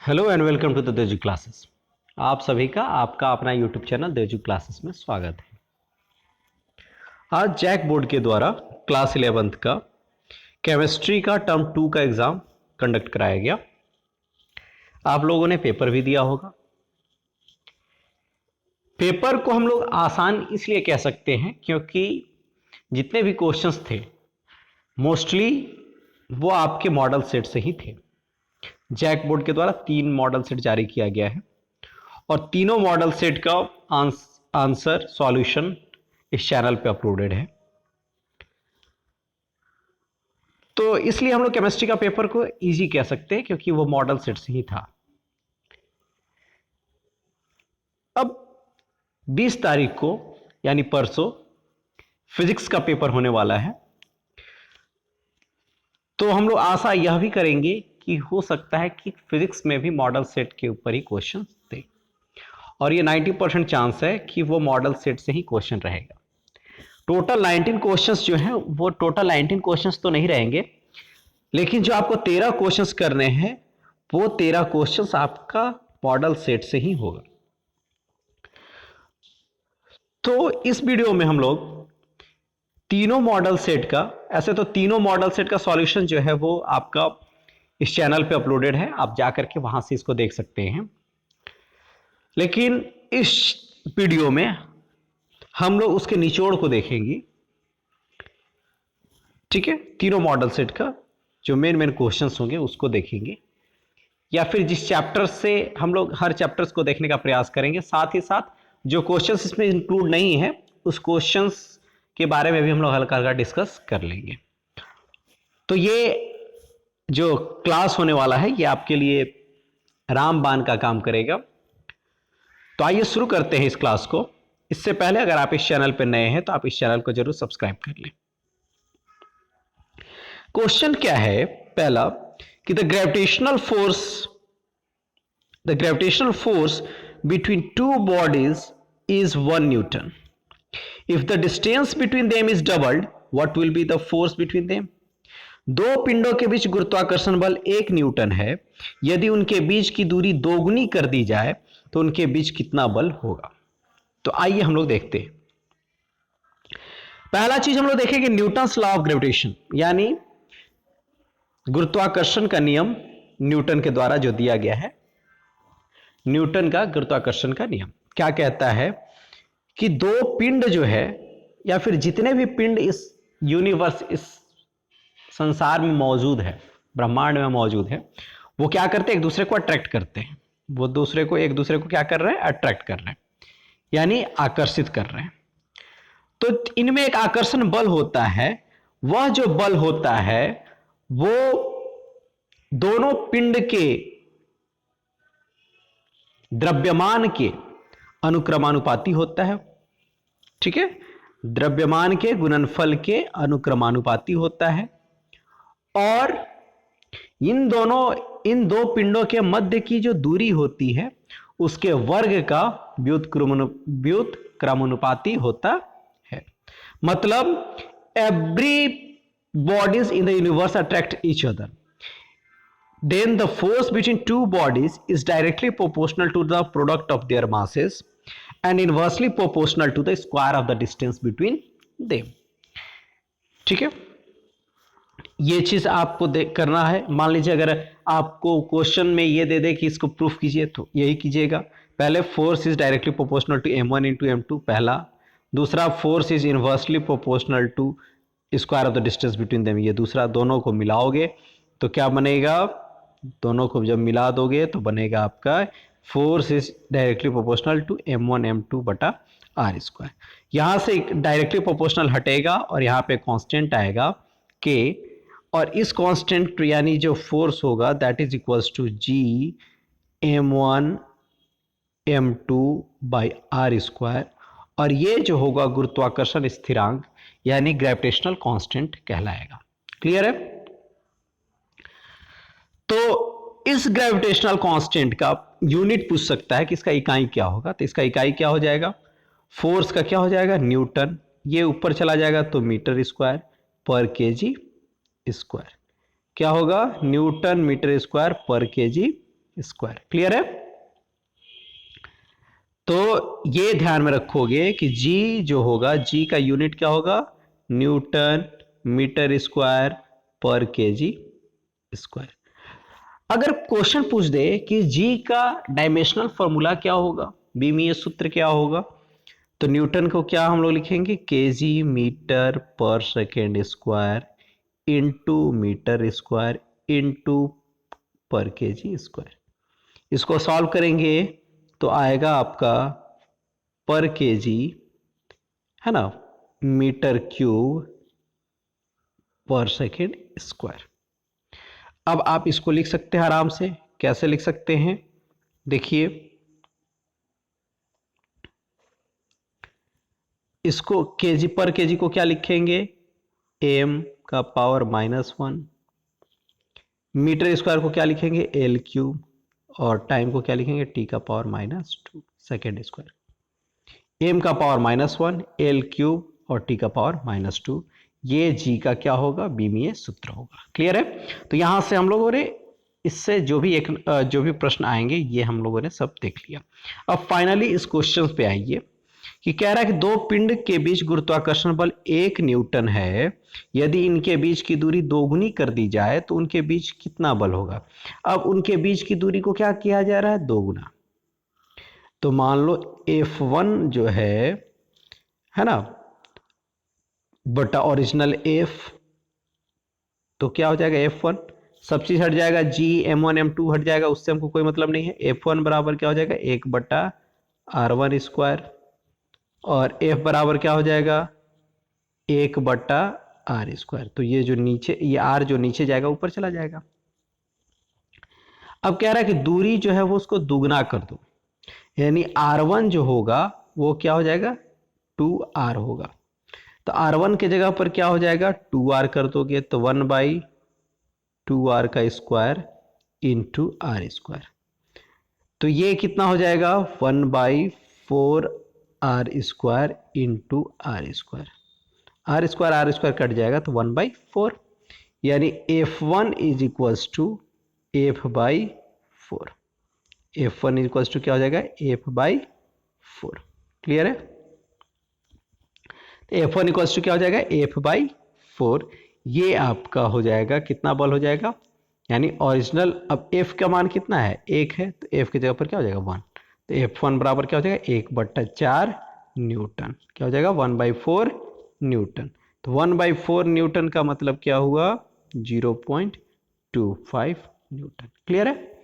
Hello and welcome to the Devji classes. आप सभी का आपका अपना यूट्यूब चैनल देवजी क्लासेस में स्वागत है। आज जैक बोर्ड के द्वारा क्लास 11th का केमिस्ट्री का टर्म 2 का एग्जाम कंडक्ट कराया गया। आप लोगों ने पेपर भी दिया होगा। पेपर को हम लोग आसान इसलिए कह सकते हैं क्योंकि जितने भी क्वेश्चंस थे मोस्टली वो आपके मॉडल सेट से ही थे। जैक बोर्ड के द्वारा 3 मॉडल सेट जारी किया गया है और तीनों मॉडल सेट का आंसर सॉल्यूशन इस चैनल पे अपलोडेड है। तो इसलिए हम लोग केमिस्ट्री का पेपर को इजी कह सकते हैं क्योंकि वो मॉडल सेट से ही था। अब 20 तारीख को यानी परसों फिजिक्स का पेपर होने वाला है, तो हम लोग आशा यह भी करेंगे कि हो सकता है कि फिजिक्स में भी मॉडल सेट के ऊपर ही क्वेश्चन थे और ये 90% चांस है कि वो मॉडल सेट से ही क्वेश्चन रहेगा। टोटल 19 क्वेश्चंस जो हैं वो टोटल 19 क्वेश्चंस तो नहीं रहेंगे, लेकिन जो आपको 13 क्वेश्चंस करने हैं वो 13 क्वेश्चंस आपका मॉडल सेट से ही होगा। तो इस वीडियो में हम लोग तीनों मॉडल सेट का, ऐसे तो तीनों मॉडल सेट का सॉल्यूशन जो है वो आपका इस चैनल पे अपलोडेड है, आप जाकर के वहां से इसको देख सकते हैं। लेकिन इस वीडियो में हम लोग उसके निचोड़ को देखेंगे। ठीक है, तीनों मॉडल सेट का जो मेन क्वेश्चंस होंगे उसको देखेंगे, या फिर जिस चैप्टर से हम लोग हर चैप्टर्स को देखने का प्रयास करेंगे। साथ ही साथ जो क्वेश्चंस इसमें इंक्लूड नहीं है उस क्वेश्चंस के बारे में भी हम लोग हल्का हल्का डिस्कस कर लेंगे। तो ये जो क्लास होने वाला है ये आपके लिए रामबाण का काम करेगा। तो आइए शुरू करते हैं इस क्लास को। इससे पहले अगर आप इस चैनल पर नए हैं तो आप इस चैनल को जरूर सब्सक्राइब कर लें। क्वेश्चन क्या है पहला कि the gravitational force between two bodies is 1 Newton. If the distance between them is doubled what will be the force between them. दो पिंडों के बीच गुरुत्वाकर्षण बल 1 न्यूटन है। यदि उनके बीच की दूरी दोगुनी कर दी जाए तो उनके बीच कितना बल होगा। तो आइए हम लोग देखते हैं। पहला चीज हम लोग देखेंगे न्यूटन्स लॉ ऑफ ग्रेविटेशन, यानी गुरुत्वाकर्षण का नियम न्यूटन के द्वारा जो दिया गया है। न्यूटन का गुरुत्वाकर्षण का नियम क्या कहता है कि दो पिंड जो है या फिर जितने भी पिंड इस यूनिवर्स, इस संसार में मौजूद है, ब्रह्मांड में मौजूद है, वो क्या करते हैं, एक दूसरे को अट्रैक्ट करते हैं। वो एक दूसरे को क्या कर रहे हैं, अट्रैक्ट कर रहे हैं, यानी आकर्षित कर रहे हैं। तो इनमें एक आकर्षण बल होता है। वह जो बल होता है वो दोनों पिंड के द्रव्यमान के अनुक्रमानुपाती होता है। ठीक है, द्रव्यमान के गुणनफल के अनुक्रमानुपाती होता है और इन दो पिंडों के मध्य की जो दूरी होती है उसके वर्ग का व्युत्क्रमानुपाती होता है। मतलब every bodies in the universe attract each other, then the force between two bodies is directly proportional to the product of their masses and inversely proportional to the square of the distance between them. ठीक है, ये चीज आपको करना है। मान लीजिए अगर आपको क्वेश्चन में ये दे दे कि इसको प्रूफ कीजिए तो यही कीजिएगा। पहले force is directly proportional to m1 into m2 पहला। दूसरा force is inversely proportional to square of the distance between them, ये दूसरा। दोनों को मिलाओगे तो क्या बनेगा, दोनों को जब मिला दोगे तो बनेगा आपका force is directly proportional to m1 m2 बटा r स्क्वायर। यहां से डायरेक्टली प्रोपोर्शनल हटेगा और यहाँ पे कांस्टेंट आएगा k, और इस कांस्टेंट यानी जो फोर्स होगा that is equals to g m1 m2 by r square, और ये जो होगा गुरुत्वाकर्षण स्थिरांक यानी ग्रेविटेशनल कांस्टेंट कहलाएगा। क्लियर है। तो इस ग्रेविटेशनल कांस्टेंट का यूनिट पूछ सकता है कि इसका इकाई क्या होगा। तो इसका इकाई क्या हो जाएगा, फोर्स का क्या हो जाएगा, न्यूटन। ये ऊपर चला जाएगा तो मीटर स्क्वायर पर केजी स्क्वायर। क्या होगा, न्यूटन मीटर स्क्वायर पर केजी स्क्वायर। क्लियर है? तो ये ध्यान में रखोगे कि जी जो होगा, जी का यूनिट क्या होगा, न्यूटन मीटर स्क्वायर पर केजी स्क्वायर। अगर क्वेश्चन पूछ दे कि जी का डायमेंशनल फॉर्मूला क्या होगा, बीमीय सूत्र क्या होगा, तो न्यूटन को क्या हम लोग लिखेंगे, KG metre per second square into metre square into per KG square. इसको सॉल्व करेंगे तो आएगा आपका पर केजी, है ना, metre cube per second square. अब आप इसको लिख सकते हैं आराम से। कैसे लिख सकते हैं, देखिए इसको केजी पर केजी को क्या लिखेंगे, एम का पावर -1, मीटर स्क्वायर को क्या लिखेंगे, एल क्यूब, और टाइम को क्या लिखेंगे, टी का पावर -2 सेकेंड स्क्वायर। एम का पावर -1, एल क्यूब और टी का पावर -2, ये जी का क्या होगा, बीमीय सूत्र होगा। क्लियर है? तो यहां से हम लोगों ने इससे जो भी प्रश्न आएंगे ये हम लोगों ने सब देख लिया। अब फाइनली इस क्वेश्चन पे आइए कि कह रहा है कि दो पिंड के बीच गुरुत्वाकर्षण बल 1 न्यूटन है, यदि इनके बीच की दूरी दोगुनी कर दी जाए तो उनके बीच कितना बल होगा। अब उनके बीच की दूरी को क्या किया जा रहा है, दोगुना। तो मान लो F1 जो है ना, बटा ओरिजिनल F, तो क्या हो जाएगा, F1 सब चीज हट जाएगा, G M1 M2 हट जाएगा, उससे हमको कोई मतलब नहीं है। F1 बराबर क्या हो जाएगा, 1/r1 स्क्वायर, और F बराबर क्या हो जाएगा, 1/r स्क्वायर। तो ये जो नीचे, ये r जो नीचे जाएगा ऊपर चला जाएगा। अब कह रहा है कि दूरी जो है वो उसको दुगना कर दो, यानी r1 जो होगा वो क्या हो जाएगा, 2r होगा। तो r1 की जगह पर क्या हो जाएगा, 2r कर दोगे तो 1/2r का स्क्वायर इंटू आर स्क्वायर। तो ये कितना हो जाएगा, 1/4r square into are square. R square cut जाएगा तो 1/4, यानी F1 is equals to F/4। F1 is equals to क्या हो जाएगा, F/4। क्लियर है? F1 इक्वल्स टू क्या हो जाएगा, F/4। ये आपका हो जाएगा, कितना बल हो जाएगा, यानी ओरिजिनल, अब F का मान कितना है, 1 है, तो F की जगह पर क्या हो जाएगा, 1। तो F1 बराबर क्या हो जाएगा, 1/4 न्यूटन। क्या हो जाएगा, 1/4 न्यूटन। तो 1/4 न्यूटन का मतलब क्या हुआ, 0.25 न्यूटन। क्लियर है?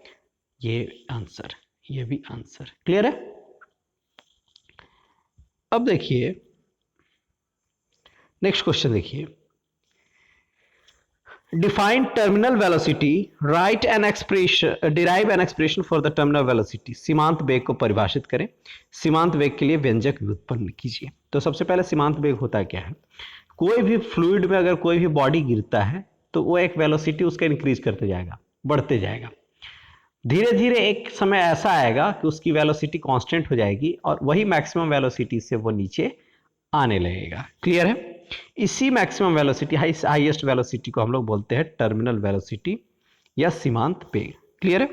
ये आंसर, ये भी आंसर। क्लियर है? अब देखिए नेक्स्ट क्वेश्चन, देखिए define terminal velocity, right an expression, derive an expression for the terminal velocity. सीमांत वेग को परिभाषित करें। सीमांत वेग के लिए व्यंजक व्युत्पन्न कीजिए। तो सबसे पहले सीमांत वेग होता क्या है, कोई भी फ्लूइड में अगर कोई भी बॉडी गिरता है तो वो एक वेलोसिटी उसका इंक्रीज करते जाएगा, बढ़ते जाएगा। धीरे धीरे एक समय ऐसा आएगा कि उसकी वेलोसिटी कांस्टेंट हो जाएगी और वही मैक्सिमम वेलोसिटी से वो नीचे आने लगेगा। क्लियर है? इसी मैक्सिमम वेलोसिटी, हाईएस्ट वेलोसिटी को हम लोग बोलते हैं टर्मिनल वेलोसिटी या सीमांत वेग। क्लियर है?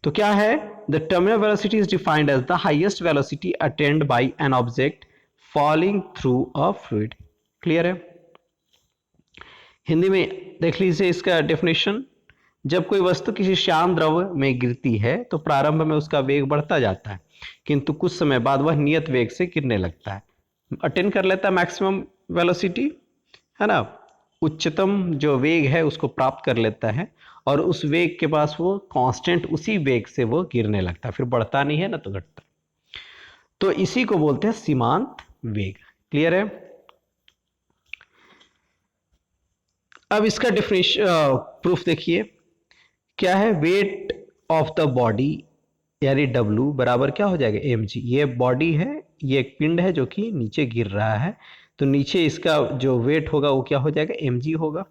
तो क्या है, the terminal velocity is defined as the highest velocity attained by an object falling through a fluid. Clear है? हिंदी में देख लीजिए इसका डेफिनेशन, जब कोई वस्तु किसी श्याम द्रव में गिरती है तो प्रारंभ में उसका वेग बढ़ता जाता है, किंतु कुछ समय बाद वह नियत वेग से गिरने लगता है, अटेन कर लेता है मैक्सिमम वेलोसिटी, है ना, उच्चतम जो वेग है उसको प्राप्त कर लेता है, और उस वेग के पास वो कांस्टेंट उसी वेग से वो गिरने लगता है, फिर बढ़ता नहीं है ना तो घटता। तो इसी को बोलते हैं सीमांत वेग। क्लियर है? अब इसका डेफिनेशन, प्रूफ देखिए क्या है, वेट ऑफ द बॉडी यानी W बराबर क्या हो जाएगा, mg। ये बॉडी है, ये एक पिंड है जो कि नीचे गिर रहा है, तो नीचे इसका जो वेट होगा वो क्या हो जाएगा, mg होगा।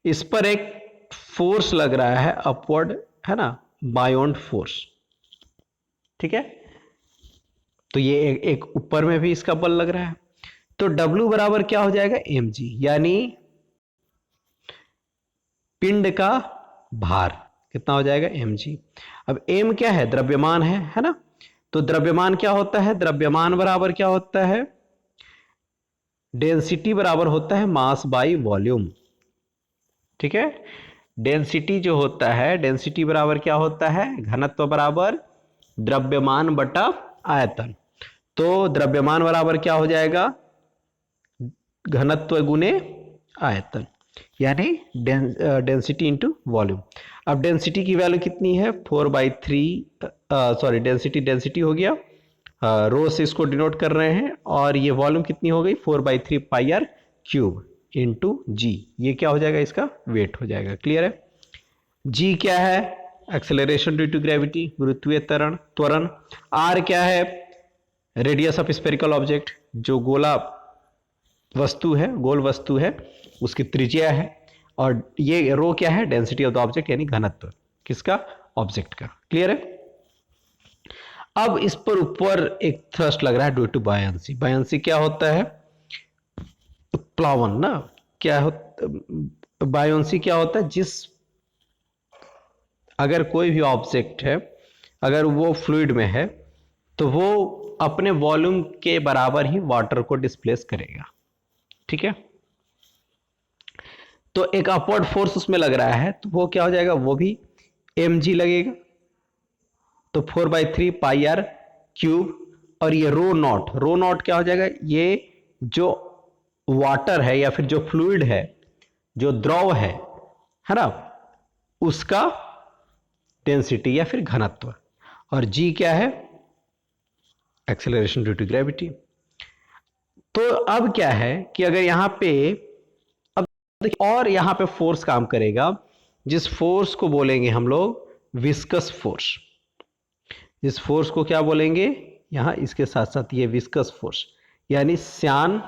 इस पर एक फोर्स लग रहा है अपवर्ड, है ना, बायोंड फोर्स। ठीक है? तो ये एक ऊपर में भी इसका बल लग रहा है, तो W बराबर क्या हो जाएगा, mg, यानी पिंड का भार। कितना हो जाएगा mg। अब m क्या है, द्रव्यमान है ना। तो द्रव्यमान क्या होता है, द्रव्यमान बराबर क्या होता है, डेंसिटी बराबर होता है मास बाई वॉल्यूम। ठीक है, डेंसिटी जो होता है, डेंसिटी बराबर क्या होता है, घनत्व बराबर द्रव्यमान बटा आयतन। तो द्रव्यमान बराबर क्या हो जाएगा, घनत्व गुने आयतन, यानी डेंसिटी इंटू वॉल्यूम। अब डेंसिटी की वैल्यू कितनी है, 4/3, सॉरी डेंसिटी हो गया, रो से इसको डिनोट कर रहे हैं, और ये वॉल्यूम कितनी हो गई, 4/3 पाई आर क्यूब इंटू जी, ये क्या हो जाएगा, इसका वेट हो जाएगा। क्लियर है। जी क्या है, एक्सेलरेशन ड्यू टू ग्रेविटी, गुरुत्वीय त्वरण। आर क्या है, रेडियस ऑफ स्फेरिकल ऑब्जेक्ट, जो गोला वस्तु है, गोल वस्तु है, उसकी त्रिज्या है। और ये रो क्या है, डेंसिटी ऑफ द ऑब्जेक्ट, यानी घनत्व किसका, ऑब्जेक्ट का। क्लियर है। अब इस पर ऊपर एक थ्रस्ट लग रहा है ड्यू टू बायंसी। बायंसी क्या होता है, प्लावन ना, क्या होता, बायंसी क्या होता है, अगर कोई भी ऑब्जेक्ट है, अगर वो फ्लूइड में है, तो वो अपने वॉल्यूम के बराबर ही वाटर को डिस्प्लेस करेगा। ठीक है, तो एक अपवर्ड फोर्स उसमें लग रहा है, तो वो क्या हो जाएगा, वो भी mg लगेगा। तो 4/3 पाई आर क्यूब, और ये रो नॉट क्या हो जाएगा, ये जो वाटर है या फिर जो फ्लूइड है, जो द्रव है ना, उसका डेंसिटी या फिर घनत्व। और जी क्या है, एक्सेलरेशन ड्यू टू ग्रेविटी। तो अब क्या है कि अगर यहां पे, अब देखिए, और यहां पे फोर्स काम करेगा, जिस फोर्स को बोलेंगे हम लोग विस्कस फोर्स। इस फोर्स को क्या बोलेंगे, यहां इसके साथ साथ ये विस्कस फोर्स, यानी श्यान,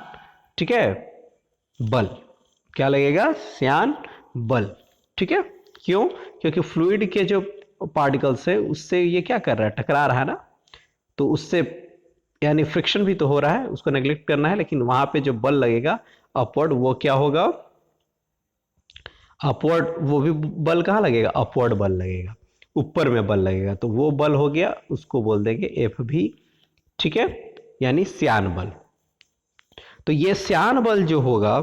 ठीक है, बल। क्या लगेगा, श्यान बल। ठीक है, क्यों, क्योंकि फ्लूइड के जो पार्टिकल्स है उससे ये क्या कर रहा है, टकरा रहा है ना, तो उससे यानी फ्रिक्शन भी तो हो रहा है, उसको नेग्लेक्ट करना है, लेकिन वहां पे जो बल लगेगा अपवर्ड, वो क्या होगा, अपवर्ड, वो भी बल कहां लगेगा, अपवर्ड बल लगेगा, ऊपर में बल लगेगा, तो वो बल हो गया, उसको बोल देंगे एफ भी। ठीक है, यानी श्यान बल। तो ये श्यान बल जो होगा,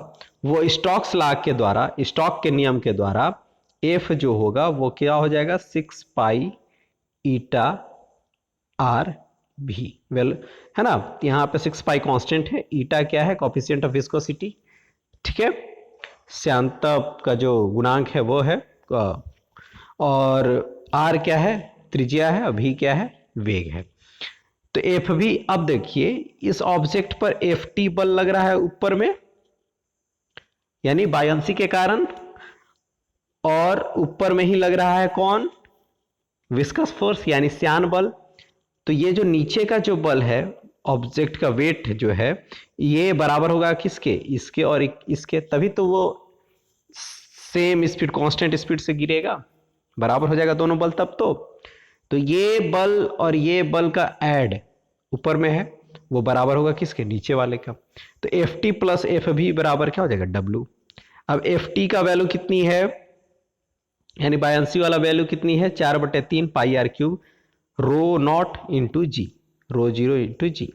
वो स्टोक्स लॉ के द्वारा, स्टोक के नियम के द्वारा, एफ जो होगा वो क्या हो जाएगा, 6 पाई ईटा आर भी। वेल, है ना, यहां पे 6 पाई कांस्टेंट है, ईटा क्या है, कोफिशिएंट ऑफ विस्कोसिटी। ठीक है, श्यानता का जो गुणांक है वो है, और आर क्या है, त्रिज्या है, अभी क्या है, वेग है। तो एफ भी, अब देखिए इस ऑब्जेक्ट पर एफ टी बल लग रहा है ऊपर में, यानी बायंसी के कारण, और ऊपर में ही लग रहा है कौन, विस्कस फोर्स यानी श्यान बल। तो ये जो नीचे का जो बल है, ऑब्जेक्ट का वेट जो है, ये बराबर होगा किसके, इसके और इसके, तभी तो वो सेम स्पीड, कांस्टेंट स्पीड से गिरेगा, बराबर हो जाएगा दोनों बल तब तो ये बल और ये बल का ऐड ऊपर में है, वो बराबर होगा किसके, नीचे वाले का। तो एफ टी प्लस एफ भी बराबर क्या हो जाएगा, डब्ल्यू। अब एफ टी का वैल्यू कितनी है, यानी बायंसी वाला वैल्यू कितनी है, 4/3 pi r cube rho naught into g, rho zero into g,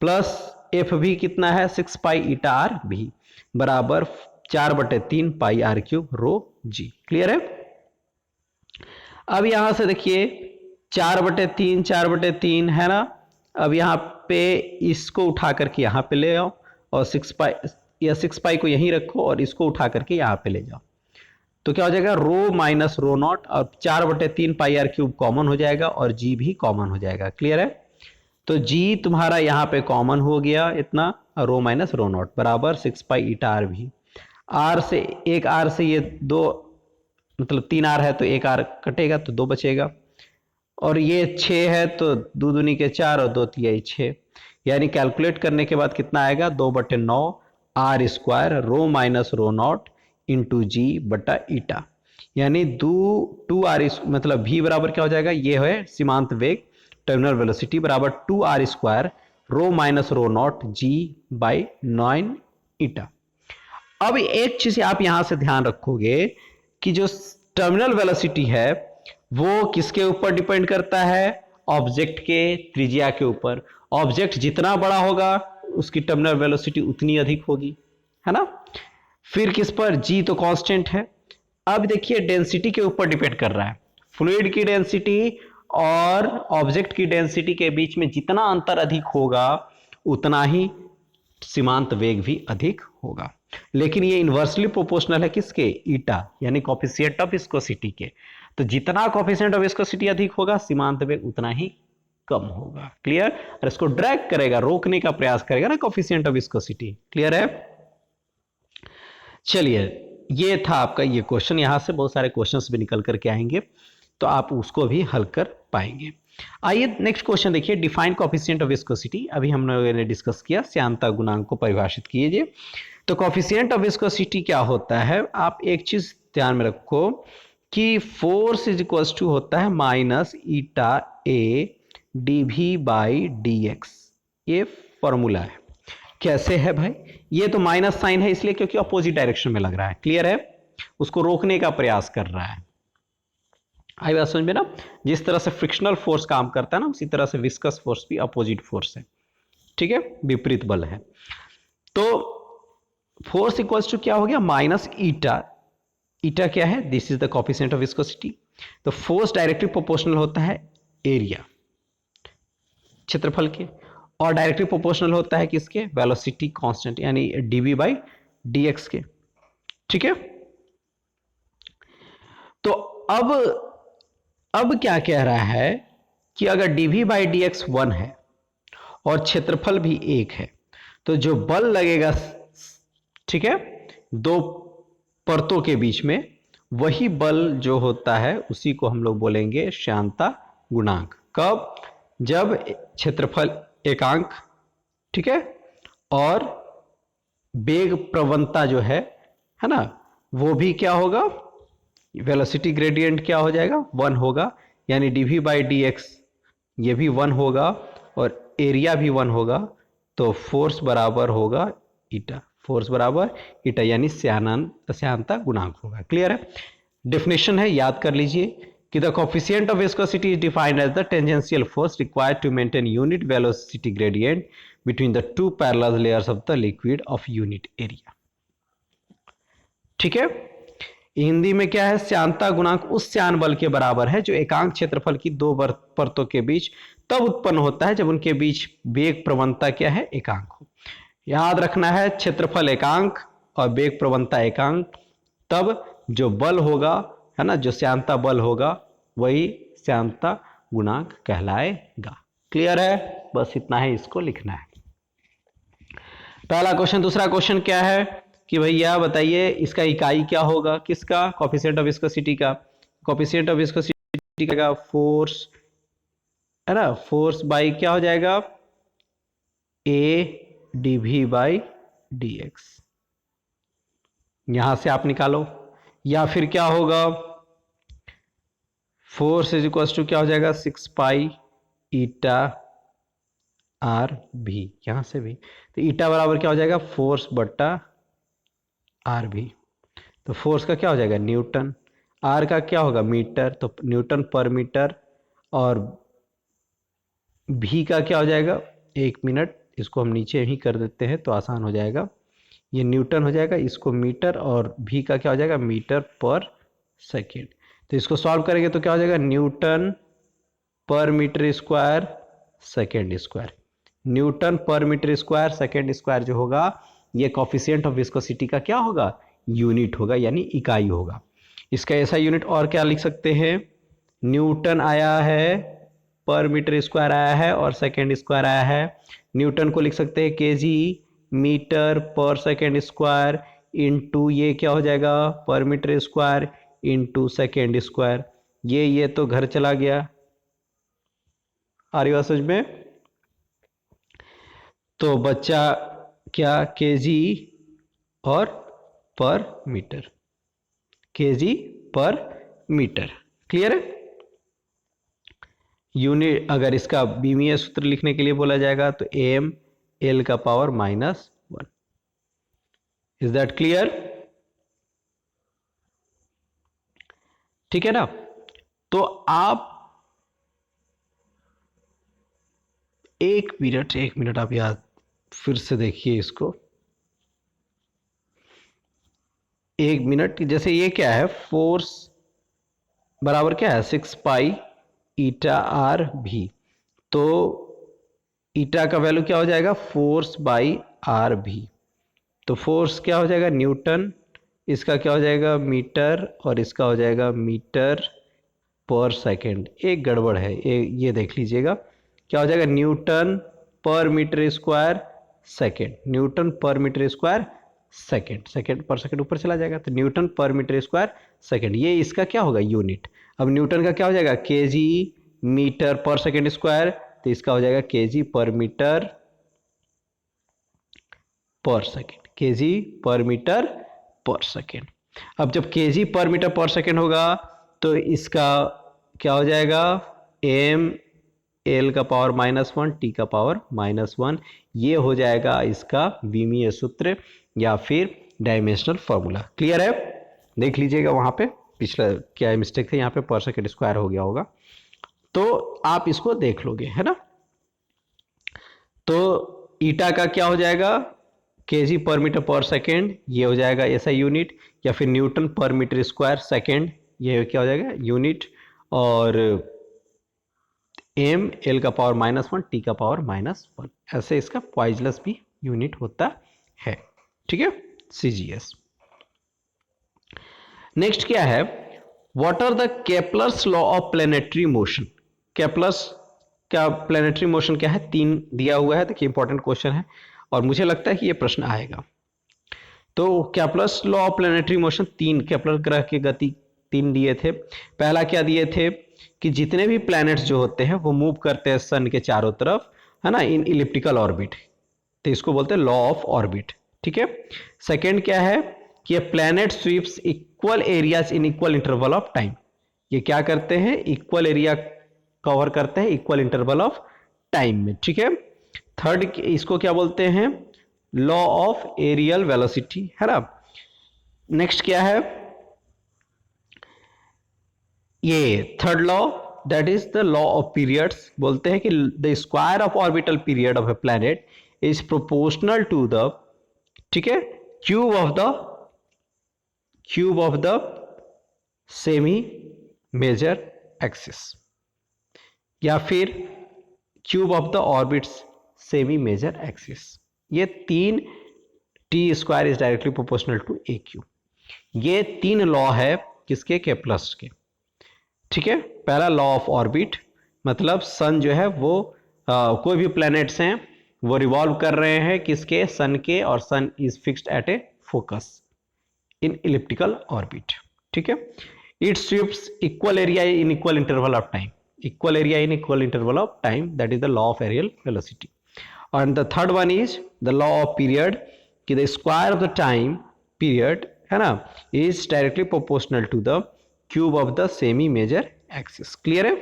plus F भी कितना है, 6 पाई ईटा आर भी, बराबर 4/3 pi r cube rho g. Clear है। अब यहां से देखिए 4/3 है ना, अब यहां पे इसको उठा करके यहां पे ले आओ, और 6 पाई, या 6 पाई को यहीं रखो और इसको उठा करके यहां पे ले जाओ, तो क्या हो जाएगा, रो माइनस रो नॉट, और 4/3 पाई आर क्यूब कॉमन हो जाएगा, और जी भी कॉमन हो जाएगा। क्लियर है। तो जी तुम्हारा यहां पे कॉमन हो गया इतना, रो माइनस रो नॉट बराबर 6 पाई ईटा आर भी। आर से, एक आर से ये दो, मतलब 3 आर है तो एक आर कटेगा तो 2 बचेगा, और ये 6 है तो 2 दूनी के 4 और 2 तिहाई 6, यानी कैलकुलेट करने के बाद कितना आएगा, 2/9 r square rho minus rho naught into g बटा ईटा, यानी 2 आर, मतलब भी बराबर क्या हो जाएगा, ये है सीमांत वेग, टर्मिनल वेलोसिटी बराबर 2 R square rho minus rho naught G by 9 eta. अब एक चीज आप यहां से ध्यान रखोगे कि जो टर्मिनल वेलोसिटी है वो किसके ऊपर डिपेंड करता है? ऑब्जेक्ट के त्रिज्या के ऊपर। ऑब्जेक्ट जितना बड़ा होगा उसकी टर्मिनल वेलोसिटी उतनी अधिक होगी, है ना। फिर किस पर? जी तो कांस्टेंट है। अब देखिए डेंसिटी के ऊपर डिपेंड कर रहा है। फ्लूइड की डेंसिटी और ऑब्जेक्ट की डेंसिटी के बीच में जितना अंतर अधिक होगा उतना ही सीमांत वेग भी अधिक होगा। लेकिन ये इन्वर्सली प्रोपोर्शनल है किसके? ईटा यानी कोफिशिएंट ऑफ विस्कोसिटी के। तो जितना कोफिशिएंट ऑफ विस्कोसिटी अधिक होगा सीमांत वेग उतना ही कम होगा। क्लियर? और इसको ड्रैग करेगा, रोकने का प्रयास करेगा ना कोफिशिएंट ऑफ विस्कोसिटी। क्लियर है? चलिए, ये था आपका ये क्वेश्चन। यहां से बहुत सारे क्वेश्चंस भी निकल करके आएंगे तो आप उसको भी हल कर पाएंगे। आइए नेक्स्ट क्वेश्चन देखिए, डिफाइन कोफिशिएंट ऑफ विस्कोसिटी। अभी हम लोगों ने डिस्कस किया, श्यानता गुणांक को परिभाषित कीजिए। तो कोफिशिएंट ऑफ विस्कोसिटी क्या होता है? आप एक चीज ध्यान में रखो कि फोर्स इज इक्वल टू होता है minus eta A DV by D X. ये फॉर्मूला है। कैसे है भाई? ये तो माइनस साइन है इसलिए क्योंकि अपोजिट डायरेक्शन में लग रहा है। क्लियर है? उसको रोकने का प्रयास कर रहा है। आई बात समझ में ना? जिस तरह से फ्रिक्शनल फोर्स काम करता है ना, उसी तरह से विस्कस फोर्स भी अपोजिट फोर्स है। ठीक है, विपरीत बल है। तो फोर्स इक्वल्स टू क्या हो गया? Minus eta. ईटा क्या है? This is the coefficient of viscosity. तो फोर्स डायरेक्टली प्रोपोर्शनल होता है एरिया, क्षेत्रफल के, और डायरेक्टली प्रोपोर्शनल होता है किसके? वेलोसिटी कांस्टेंट यानी डीवी बाई डीएक्स के। ठीक है। तो अब क्या कह रहा है कि अगर डीवी बाई डी एक्स 1 है और क्षेत्रफल भी 1 है तो जो बल लगेगा, ठीक है, दो परतों के बीच में, वही बल जो होता है उसी को हम लोग बोलेंगे श्यानता गुणांक। कब? जब क्षेत्रफल एकांक, ठीक है, और वेग प्रवणता जो है ना, वो भी क्या होगा? वेलोसिटी ग्रेडियंट क्या हो जाएगा? 1 होगा। यानी डीवी बाई डी एक्स ये भी 1 होगा और एरिया भी 1 होगा। तो फोर्स बराबर होगा ईटा। फोर्स बराबर ईटा यानी श्यानता गुणांक होगा। क्लियर है? डेफिनेशन है, याद कर लीजिए कि the coefficient of viscosity is defined as the tangential force required to maintain unit velocity gradient between the two parallel layers of the liquid of unit area. ठीक है। हिंदी में क्या है? श्यानता गुणांक उस श्यान बल के बराबर है जो एकांक क्षेत्रफल की दो परतों के बीच तब उत्पन्न होता है जब उनके बीच वेग प्रवणता क्या है? एकांक हो। याद रखना है, क्षेत्रफल एकांक और वेग प्रवणता एकांक, तब जो बल होगा, है ना, जो श्यानता बल होगा वही श्यानता गुणांक कहलाएगा। क्लियर है? बस इतना ही इसको लिखना है। पहला क्वेश्चन। दूसरा क्वेश्चन क्या है कि भैया बताइए इसका इकाई क्या होगा? किसका? कोफिशिएंट ऑफ विस्कोसिटी का। कोफिशिएंट ऑफ विस्कोसिटी का फोर्स, है ना, फोर्स बाई क्या हो जाएगा? ए डीवी बाई डी एक्स। यहां से आप निकालो। या फिर क्या होगा? फोर्स इज इक्वल टू क्या हो जाएगा? 6 पाई ईटा आर भी। यहां से भी तो ईटा बराबर क्या हो जाएगा? फोर्स बट्टा आर भी। तो फोर्स का क्या हो जाएगा? न्यूटन। आर का क्या होगा? मीटर, तो न्यूटन पर मीटर। और भी का क्या हो जाएगा? 1 मिनट। इसको हम नीचे ही कर देते हैं तो आसान हो जाएगा। ये न्यूटन हो जाएगा, इसको मीटर, और भी का क्या हो जाएगा? Metre per second. तो इसको सॉल्व करेंगे तो क्या हो जाएगा? Newton per metre square second square. Newton per metre square second square जो होगा, ये कोफिशिएंट ऑफ विस्कोसिटी का क्या होगा? यूनिट होगा, यानी इकाई होगा। इसका ऐसा यूनिट और क्या लिख सकते हैं? न्यूटन आया है, पर मीटर स्क्वायर आया है, और सेकेंड स्क्वायर आया है। न्यूटन को लिख सकते हैं KG, metre per second square, into ये क्या हो जाएगा? Per metre square into second square. ये तो घर चला गया। आ रही बात समझ में? तो बच्चा क्या? केजी और पर मीटर, केजी पर मीटर। क्लियर है? यूनिट अगर इसका बीमीय सूत्र लिखने के लिए बोला जाएगा तो एम एल का पावर -1। Is that clear? ठीक है ना? तो आप एक मिनट आप याद फिर से देखिए इसको। एक मिनट, जैसे ये क्या है, फोर्स बराबर क्या है 6 पाई ईटा आर भी। तो ईटा का वैल्यू क्या हो जाएगा, फोर्स बाई आर भी। तो फोर्स क्या हो जाएगा न्यूटन, इसका क्या हो जाएगा मीटर, और इसका हो जाएगा मीटर पर सेकेंड। एक गड़बड़ है, ये देख लीजिएगा, क्या हो जाएगा newton per metre square second, Newton per metre square second, second पर सेकेंड ऊपर चला जाएगा, तो Newton per metre square second, ये इसका क्या होगा यूनिट। अब न्यूटन का क्या हो जाएगा KG metre per second square, तो इसका हो जाएगा केजी पर मीटर पर सेकेंड, केजी पर मीटर पर सेकेंड। अब जब केजी पर मीटर पर सेकेंड होगा तो इसका क्या हो जाएगा एम एल का पावर -1 टी का पावर -1, ये हो जाएगा इसका विमीय सूत्र या फिर डायमेंशनल फॉर्मूला। क्लियर है, देख लीजिएगा वहां पे पिछला क्या मिस्टेक थे, यहाँ पे पर सेकेंड स्क्वायर हो गया होगा, तो आप इसको देख लोगे, है ना। तो ईटा का क्या हो जाएगा केजी पर मीटर पर सेकेंड, ये हो जाएगा ऐसा यूनिट, या फिर Newton per metre square second, ये क्या हो जाएगा यूनिट, और एम एल का पावर -1 टी का पावर -1, ऐसे इसका पॉइजनस भी यूनिट होता है। ठीक है, सीजीएस। नेक्स्ट क्या है, what are the Kepler's law of planetary motion. Kepler's का प्लेनेटरी मोशन क्या है, 3 दिया हुआ है, देखिए इंपॉर्टेंट क्वेश्चन है और मुझे लगता है कि ये प्रश्न आएगा। तो Kepler's law of planetary motion, 3 Kepler ग्रह की गति 3 दिए थे। पहला क्या दिए थे कि जितने भी प्लैनेट्स जो होते हैं वो मूव करते हैं सन के चारों तरफ, है ना, इन इलिप्टिकल ऑर्बिट, तो इसको बोलते हैं लॉ ऑफ ऑर्बिट। ठीक है, सेकंड क्या है कि ये planet sweeps equal areas in equal interval of time, ये क्या करते हैं इक्वल एरिया कवर करते हैं इक्वल इंटरवल ऑफ टाइम में। ठीक है, थर्ड इसको क्या बोलते हैं लॉ ऑफ एरियल वेलोसिटी, है ना। नेक्स्ट क्या है ये third law, that is the law of periods, बोलते हैं कि the square of orbital period of a planet is proportional to the, ठीक है, cube of the semi major axis, या फिर cube of the orbits semi major axis. ये 3 T square is directly proportional to A cube, ये 3 law है किसके Kepler's के। ठीक है, पहला लॉ ऑफ ऑर्बिट, मतलब सन जो है वो कोई भी प्लैनेट्स हैं वो रिवॉल्व कर रहे हैं किसके सन के, और sun is fixed at a focus in elliptical orbit. ठीक है, it sweeps equal area in equal interval of time, equal area in equal interval of time, that is the law of areal velocity. and the third one is the law of period कि the square of the time period, है ना, is directly proportional to the cube of the semi major axis। Clear है,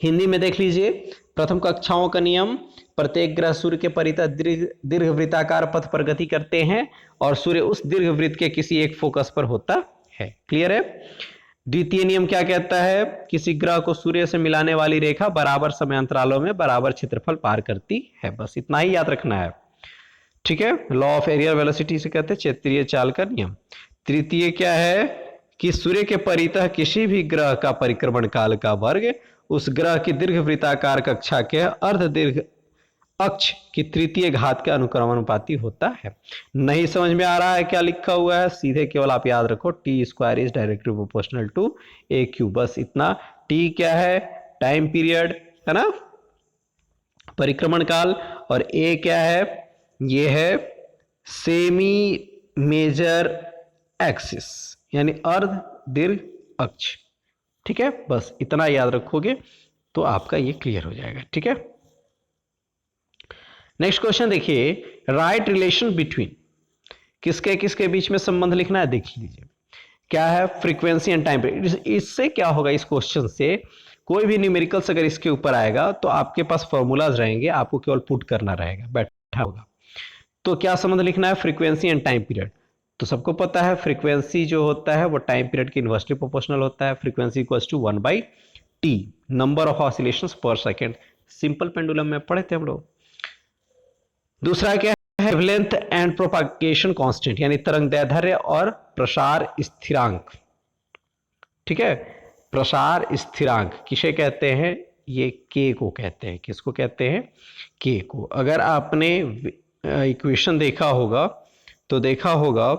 हिंदी में देख लीजिए, प्रथम कक्षाओं का नियम, प्रत्येक ग्रह सूर्य के परितः दीर्घवृत्ताकार पथ पर गति करते हैं और सूर्य उस दीर्घवृत्त के किसी एक फोकस पर होता है। क्लियर है, द्वितीय नियम क्या कहता है, किसी ग्रह को सूर्य से मिलाने वाली रेखा बराबर समय अंतरालों में बराबर क्षेत्रफल पार करती है, बस इतना ही याद रखना है। ठीक है, लॉ ऑफ एरियल वेलोसिटी से कहते हैं क्षेत्रीय चाल का नियम। तृतीय क्या है कि सूर्य के परितः किसी भी ग्रह का परिक्रमण काल का वर्ग उस ग्रह की दीर्घवृत्ताकार कक्षा के अर्ध दीर्घ अक्ष की तृतीय घात के अनुक्रमानुपाती होता है। नहीं समझ में आ रहा है क्या लिखा हुआ है, सीधे केवल आप याद रखो T square is directly proportional to A cube, बस इतना। टी क्या है टाइम पीरियड, है ना, परिक्रमण काल, और ए क्या है ये है सेमी मेजर एक्सिस यानी अर्ध दीर्घ अक्ष। ठीक है, बस इतना याद रखोगे तो आपका ये क्लियर हो जाएगा। ठीक है, नेक्स्ट क्वेश्चन देखिए, राइट रिलेशन बिटवीन, किसके किसके बीच में संबंध लिखना है, देख लीजिए क्या है फ्रीक्वेंसी एंड टाइम पीरियड। इससे क्या होगा, इस क्वेश्चन से कोई भी न्यूमेरिकल्स अगर इसके ऊपर आएगा तो आपके पास फॉर्मूलाज रहेंगे, आपको केवल पुट करना रहेगा, बैठा होगा। तो क्या संबंध लिखना है, फ्रीक्वेंसी एंड टाइम पीरियड। तो सबको पता है फ्रीक्वेंसी जो होता है वो टाइम पीरियड के इन्वर्सली प्रोपोर्शनल होता है। Frequency equals to 1/t, number of oscillations per second. Simple pendulum में पढ़े थे हम लोग। दूसरा क्या है, वेवलेंथ एंड प्रोपागेशन कांस्टेंट, यानी तरंग दैर्ध्य और प्रसार स्थिरांक। ठीक है, प्रसार स्थिरांक किसे कहते हैं? ये के को कहते हैं। किसको कहते हैं? के को। अगर आपने इक्वेशन देखा होगा तो देखा होगा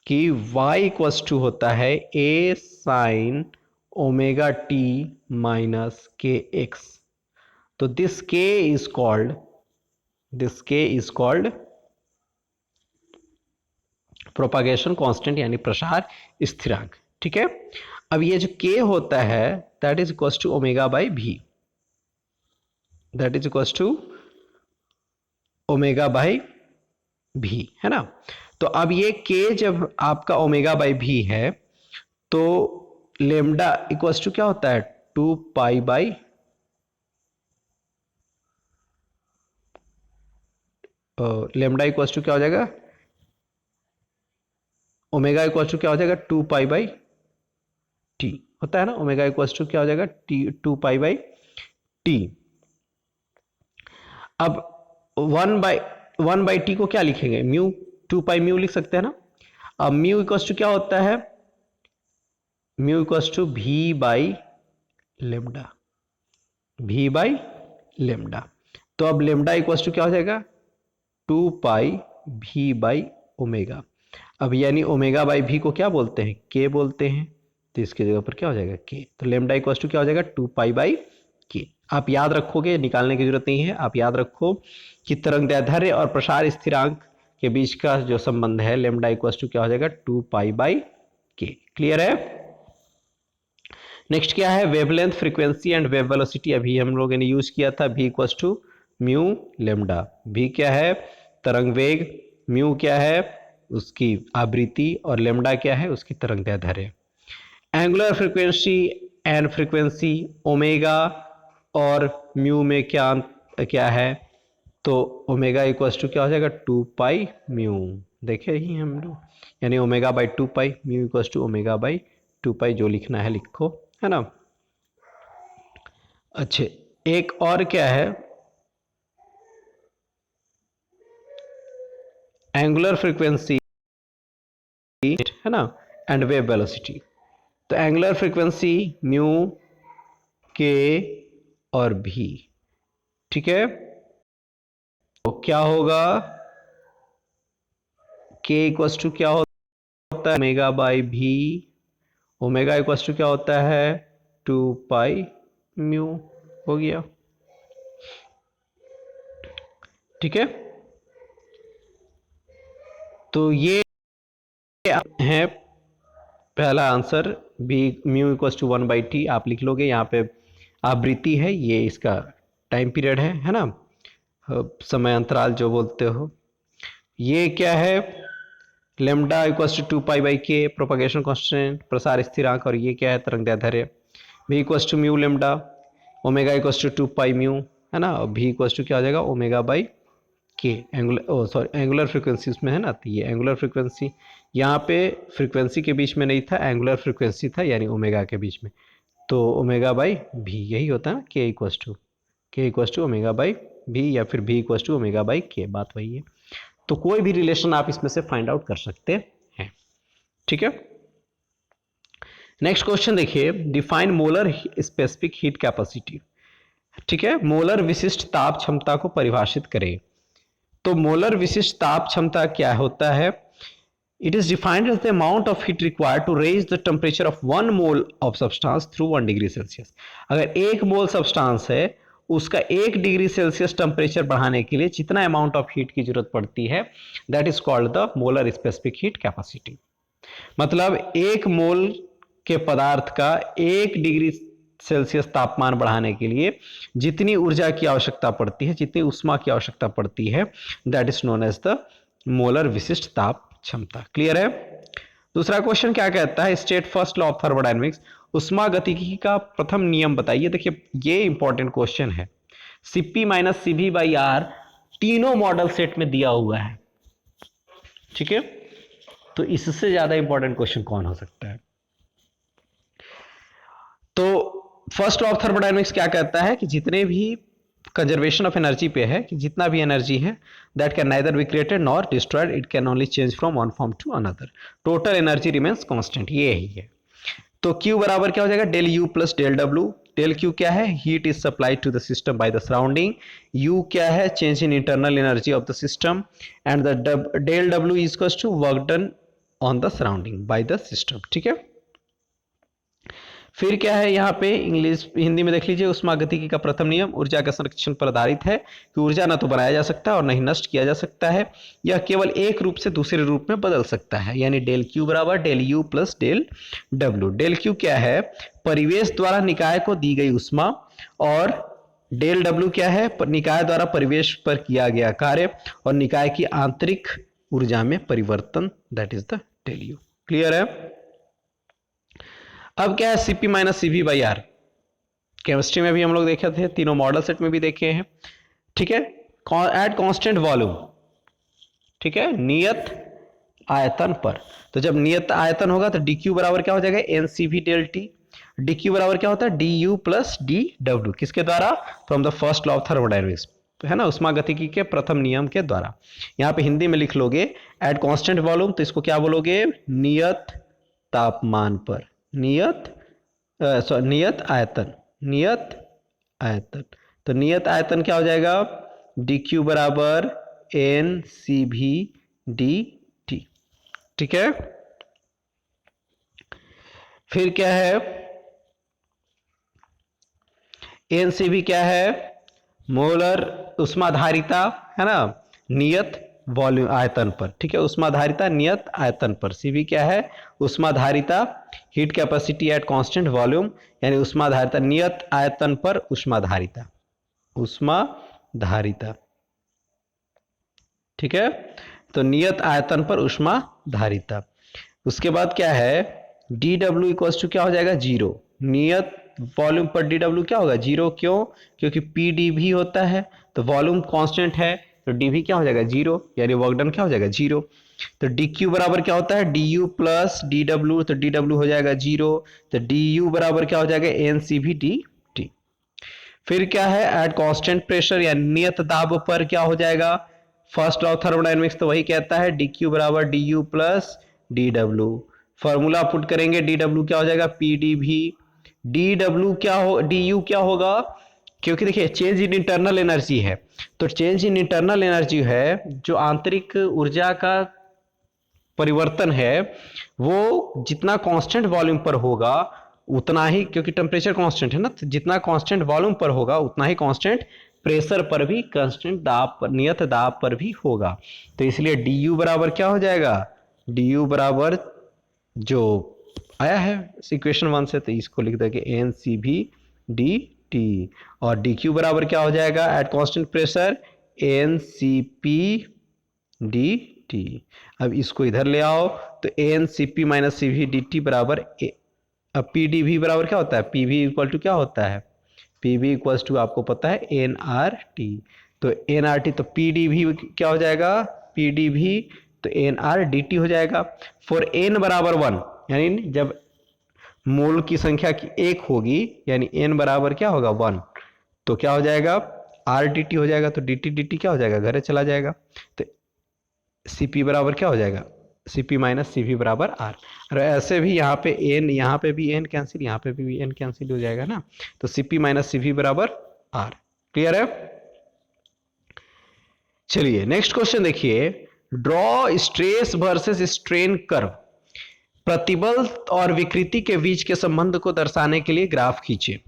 कि y इक्वल्स टू होता है a sine omega T minus के एक्स। तो this k is called propagation constant, यानी प्रसार स्थिरांक। ठीक है, अब ये जो k होता है that is equals to omega by v, that is equals to omega by v, है ना। तो अब ये k जब आपका ओमेगा बाई भी है तो लेमडा इक्वल्स टू क्या होता है? 2 pi by lambda equals to क्या हो जाएगा? ओमेगा इक्वल्स टू क्या हो जाएगा? 2 पाई बाई टी होता है ना। ओमेगा इक्वल्स टू क्या हो जाएगा? 2 पाई बाई टी। अब 1 बाई टी को क्या लिखेंगे? म्यू, 2 पाई म्यू लिख सकते हैं ना। अब म्यू इक्वल्स टू क्या होता है? म्यू इक्वल्स टू भी बाई लेमडा, भी बाई लेमडा। तो अब लेमडा इक्वल्स टू क्या हो जाएगा? 2 पाई भी बाई ओमेगा। अब यानी ओमेगा बाई भी को क्या बोलते हैं? के बोलते हैं। तो इसकी जगह पर क्या हो जाएगा? के। तो लेमडा इक्वल्स टू क्या हो जाएगा? 2 पाई बाई के। आप याद रखोगे, निकालने की जरूरत नहीं है। आप याद रखो कि तरंग दैर्ध्य और प्रसार स्थिरांक के बीच का जो संबंध है, लेमडा इक्वल्स टू क्या हो जाएगा? 2 पाई बाई के। क्लियर है? नेक्स्ट क्या है? Wavelength, frequency and wave velocity. अभी हम लोगों ने यूज किया था भी इक्वल्स टू म्यू लेमडा। भी क्या है? तरंग वेग। म्यू क्या है? उसकी आवृत्ति। और लेमडा क्या है? उसकी तरंग दैर्ध्य। Angular frequency and frequency, omega और म्यू में क्या है? तो ओमेगा इक्वल्स टू क्या हो जाएगा? 2 पाई म्यू। देखे ही हम लोग, यानी omega by 2 pi, mu equals to omega by 2 pi. जो लिखना है लिखो, है ना। अच्छे, एक और क्या है? एंगुलर फ्रीक्वेंसी, है ना, एंड वेव वेलोसिटी। तो एंगुलर फ्रीक्वेंसी म्यू, के और भी। ठीक है, तो क्या होगा? के इक्वल्स टू क्या होता है? ओमेगा बाई भी। ओमेगा इक्वल्स टू क्या होता है? 2 पाई म्यू। हो गया। ठीक है, तो ये है पहला answer. B mu equals to 1/t आप लिख लोगे। यहाँ पे आवृत्ति है, ये इसका टाइम पीरियड है ना, समय अंतराल जो बोलते हो। ये क्या है? Lambda equals to 2 pi by k, propagation constant, प्रसार स्थिरांक। और ये क्या है? तरंग दैर्ध्य। V equals to mu lambda, omega equals to 2 pi mu, है ना। भी इक्वल्स टू क्या हो जाएगा? Omega by k. Angular frequency उसमें है ना, तो ये एंगुलर फ्रीक्वेंसी। यहाँ पे फ्रीक्वेंसी के बीच में नहीं था, एंगुलर फ्रीक्वेंसी था, यानी ओमेगा के बीच में। तो ओमेगा बाई भी यही होता है ना, के इक्वल्स टू ओमेगा बाई भी, या फिर भी इक्वल्स टू ओमेगा बाई के, बात वही है। तो कोई भी रिलेशन आप इसमें से फाइंड आउट कर सकते हैं। ठीक है, नेक्स्ट क्वेश्चन देखिए, define molar specific heat capacity. ठीक है, मोलर विशिष्ट ताप क्षमता को परिभाषित करें। तो मोलर विशिष्ट ताप क्षमता क्या होता है? It is defined as the amount of heat required to raise the temperature of 1 mole of substance through 1 degree Celsius. अगर 1 मोल सब्सटेंस है, उसका 1 डिग्री सेल्सियस टेम्परेचर बढ़ाने के लिए जितना अमाउंट ऑफ हीट की जरूरत पड़ती है, that is called the molar specific heat capacity. मतलब 1 मोल के पदार्थ का 1 डिग्री सेल्सियस तापमान बढ़ाने के लिए जितनी ऊर्जा की आवश्यकता पड़ती है, जितनी उष्मा की आवश्यकता पड़ती है, that is known as the molar विशिष्ट ताप क्षमता। क्लियर है? दूसरा क्वेश्चन क्या कहता है? State first law of thermodynamics, उष्मा गतिकी का प्रथम नियम बताइए। देखिए, ये इंपॉर्टेंट क्वेश्चन है। Cp minus CV by R तीनों मॉडल सेट में दिया हुआ है। ठीक है, तो इससे ज्यादा इंपॉर्टेंट क्वेश्चन कौन हो सकता है? तो फर्स्ट लॉ ऑफ थर्मोडायनेमिक्स क्या कहता है कि जितने भी कंजर्वेशन ऑफ एनर्जी पे है कि जितना भी एनर्जी है that can neither be created nor destroyed, it can only change from one form to another, total energy remains constant, ये ही है। तो Q बराबर क्या हो जाएगा? Del U plus del W. Del Q क्या है? Heat is supplied to the system by the surrounding. U क्या है? Change in internal energy of the system. And the del W is equal to work done on the surrounding by the system. ठीक है, फिर क्या है यहाँ पे English Hindi में देख लीजिए, उष्मागतिकी का प्रथम नियम ऊर्जा का संरक्षण पर आधारित है कि ऊर्जा न तो बनाया जा सकता है और न ही नष्ट किया जा सकता है, यह केवल एक रूप से दूसरे रूप में बदल सकता है। यानी डेल क्यू बराबर del U plus del W. Del Q क्या है? परिवेश द्वारा निकाय को दी गई ऊष्मा, और डेल डब्ल्यू क्या है? निकाय द्वारा परिवेश पर किया गया कार्य और निकाय की आंतरिक ऊर्जा में परिवर्तन, that is the del U. Clear है? अब क्या है? CP minus CV by R. Chemistry में भी हम लोग देखे थे, तीनों मॉडल सेट में भी देखे हैं। ठीक है, एट कांस्टेंट वॉल्यूम, ठीक है, नियत आयतन पर। तो जब नियत आयतन होगा तो डी क्यू बराबर क्या हो जाएगा? N C V del T. D Q बराबर क्या होता है? D U plus D W. किसके द्वारा? From the first law of thermodynamics, है ना, उष्मागतिकी के प्रथम नियम के द्वारा। यहां पे हिंदी में लिख लोगे एट कांस्टेंट वॉल्यूम, तो इसको क्या बोलोगे? नियत तापमान पर, नियत नियत आयतन, नियत आयतन। तो नियत आयतन क्या हो जाएगा? डी क्यू बराबर N C V D T. ठीक है, फिर क्या है? एन सी भी क्या है? मोलर उष्माधारिता, है ना, नियत वॉल्यूम आयतन पर। ठीक है, उष्माधारिता नियत आयतन पर। सीवी क्या है? उष्माधारिता, heat capacity at constant volume, यानी उष्माधारिता नियत आयतन पर उष्माधारिता, उष्माधारिता। ठीक है, तो नियत आयतन पर उष्माधारिता। उसके बाद क्या है? डी डब्ल्यू इक्वल टू क्या हो जाएगा? जीरो। नियत वॉल्यूम पर डी डब्ल्यू क्या होगा? जीरो। क्यों? क्योंकि पी डी भी होता है, तो वॉल्यूम कांस्टेंट है, तो डी भी क्या हो जाएगा? जीरो, यानी वर्क डन क्या हो जाएगा? जीरो। तो डी क्यू बराबर क्या होता है? D U plus D W, तो डी डब्ल्यू हो जाएगा जीरो, तो डी यू बराबर क्या हो जाएगा? N C V D T. फिर क्या है? एट कांस्टेंट प्रेशर या नियत दाब पर क्या हो जाएगा? फर्स्ट लॉ ऑफ थर्मोडायनेमिक्स तो वही कहता है डी क्यू बराबर D U plus D W. Formula put करेंगे, डी डब्ल्यू क्या हो जाएगा? पी डी भी। डी डब्ल्यू क्या हो, डी यू क्या होगा? क्योंकि देखिए चेंज इन इंटरनल एनर्जी है, तो चेंज इन इंटरनल एनर्जी है जो आंतरिक ऊर्जा का परिवर्तन है, वो जितना कांस्टेंट वॉल्यूम पर होगा उतना ही, क्योंकि टेम्परेचर कांस्टेंट है ना, तो जितना कांस्टेंट वॉल्यूम पर होगा उतना ही कांस्टेंट प्रेशर पर भी, कांस्टेंट दाब पर, नियत दाब पर भी होगा। तो इसलिए डी यू बराबर क्या हो जाएगा? डी यू बराबर जो आया है इक्वेशन 1 से, तो इसको लिख देंगे N C V D T, और डी क्यू बराबर क्या हो जाएगा at constant pressure? N C P D T. अब इसको इधर ले आओ, तो N C P minus C V D T बराबर, अब पी डी वी बराबर क्या होता है? पी वी इक्वल टू क्या होता है? पी वी इक्वल टू आपको पता है एन आर टी। तो एन आर टी, तो पी डी वी क्या हो जाएगा? पी डी वी, तो एन आर डी टी हो जाएगा। फॉर एन बराबर वन, यानी जब मोल की संख्या की एक होगी, यानी एन बराबर क्या होगा? वन, तो क्या हो जाएगा? आर डी टी हो जाएगा, तो डी टी क्या हो जाएगा? घरे चला जाएगा। तो सी पी बराबर क्या हो जाएगा? C P minus C V बराबर आर। और ऐसे भी यहाँ पे एन, यहाँ पे भी एन कैंसिल, यहाँ पे भी एन कैंसिल हो जाएगा ना, तो C P minus C V बराबर आर। क्लियर है? चलिए नेक्स्ट क्वेश्चन देखिए, draw stress versus strain curve. प्रतिबल और विकृति के बीच के संबंध को दर्शाने के लिए ग्राफ खींचे।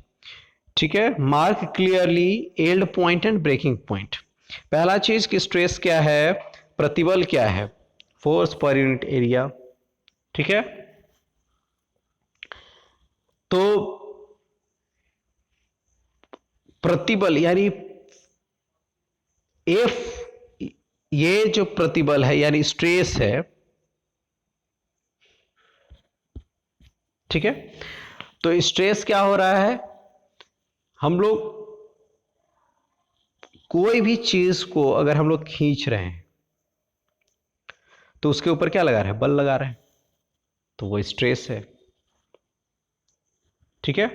ठीक है, mark clearly yield point and breaking point. पहला चीज कि स्ट्रेस क्या है, प्रतिबल क्या है, फोर्स पर यूनिट एरिया। ठीक है, तो प्रतिबल यानी एफ, ये जो प्रतिबल है यानी स्ट्रेस है, ठीक है, तो स्ट्रेस क्या हो रहा है? हम लोग कोई भी चीज को अगर हम लोग खींच रहे हैं तो उसके ऊपर क्या लगा रहे हैं, बल लगा रहे हैं, तो वो स्ट्रेस है। ठीक है।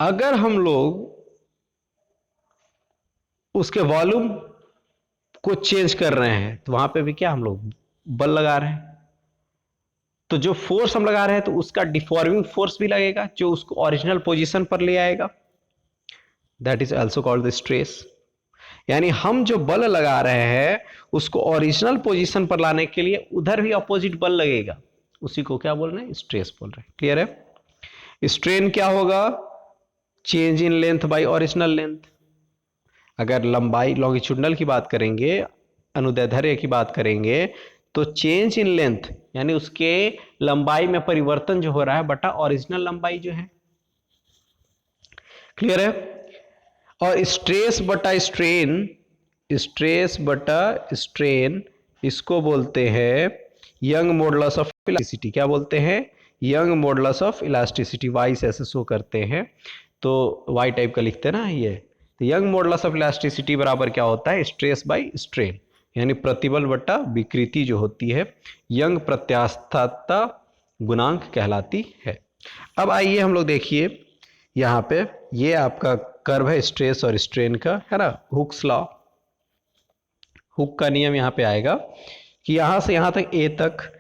अगर हम लोग उसके वॉल्यूम को चेंज कर रहे हैं तो वहां पे भी क्या हम लोग बल लगा रहे हैं, तो जो फोर्स हम लगा रहे हैं तो उसका डिफॉर्मिंग फोर्स भी लगेगा जो उसको ओरिजिनल पोजीशन पर ले आएगा, that is also called the stress. यानी हम जो बल लगा रहे हैं उसको ओरिजिनल पोजीशन पर लाने के लिए उधर भी अपोजिट बल लगेगा, उसी को क्या बोल रहे हैं, स्ट्रेस बोल रहे हैं। क्लियर है। स्ट्रेन क्या होगा, change in length bye original length. अगर लंबाई लॉन्गिट्यूडनल की बात करेंगे, अनुदैर्ध्य की बात करेंगे, तो चेंज इन लेंथ यानी उसके लंबाई में परिवर्तन जो हो रहा है बटा ओरिजिनल लंबाई जो है। क्लियर है। और स्ट्रेस बटा स्ट्रेन, स्ट्रेस बटा स्ट्रेन, इसको बोलते हैं यंग मॉडुलस ऑफ इलास्टिसिटी। क्या बोलते हैं, Young modulus of elasticity. Y से ऐसे शो करते हैं, तो वाई टाइप का लिखते हैं ना ये। तो यंग मॉडुलस ऑफ इलास्टिसिटी बराबर क्या होता है, स्ट्रेस बाय स्ट्रेन, यानी प्रतिबल बटा विकृति जो होती है, यंग प्रत्यास्थता गुणांक कहलाती है। अब आइए हम लोग देखिए यहाँ पे, ये आपका कर्व है स्ट्रेस और स्ट्रेन का, है ना, हुक्स लॉ, हुक का नियम यहाँ पे आएगा कि यहाँ से यहाँ तक ए तक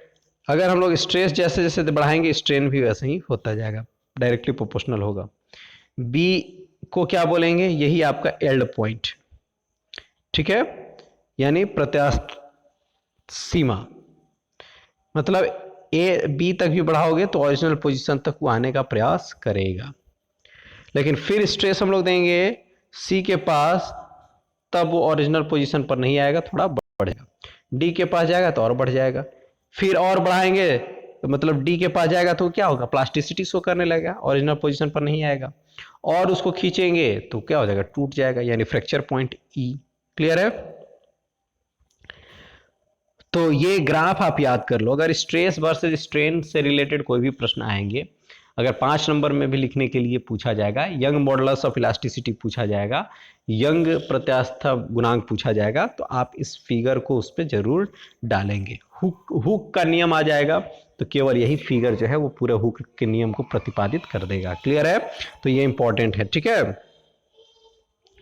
अगर हम लोग स्ट्रेस जैसे जैसे बढ़ाएंगे स्ट्रेन भी वैसे ही होता जाएगा, डायरेक्टली प्रोपोर्शनल होगा। बी को क्या बोलेंगे, यही आपका एल्ड पॉइंट। ठीक है, यानी प्रत्यास्थ सीमा, मतलब ए बी तक भी बढ़ाओगे तो ओरिजिनल पोजीशन तक वो आने का प्रयास करेगा, लेकिन फिर स्ट्रेस हम लोग देंगे सी के पास, तब वो ओरिजिनल पोजीशन पर नहीं आएगा, थोड़ा बढ़ेगा। डी के पास जाएगा तो और बढ़ जाएगा, फिर और बढ़ाएंगे तो मतलब डी के पास जाएगा तो क्या होगा, प्लास्टिसिटी शो करने लगेगा, ओरिजिनल पोजीशन पर नहीं आएगा। और उसको खींचेंगे तो क्या हो जाएगा, टूट जाएगा, यानी फ्रैक्चर पॉइंट ई। क्लियर है। तो ये ग्राफ आप याद कर लो, अगर स्ट्रेस वर्सेस स्ट्रेन से रिलेटेड कोई भी प्रश्न आएंगे, अगर 5 नंबर में भी लिखने के लिए पूछा जाएगा, यंग मॉडुलस ऑफ इलास्टिसिटी पूछा जाएगा, यंग प्रत्यास्थ गुणांक पूछा जाएगा, तो आप इस फिगर को उस पर जरूर डालेंगे। हुक का नियम आ जाएगा तो केवल यही फिगर जो है वो पूरे हुक के नियम को प्रतिपादित कर देगा। क्लियर है, तो ये इंपॉर्टेंट है। ठीक है,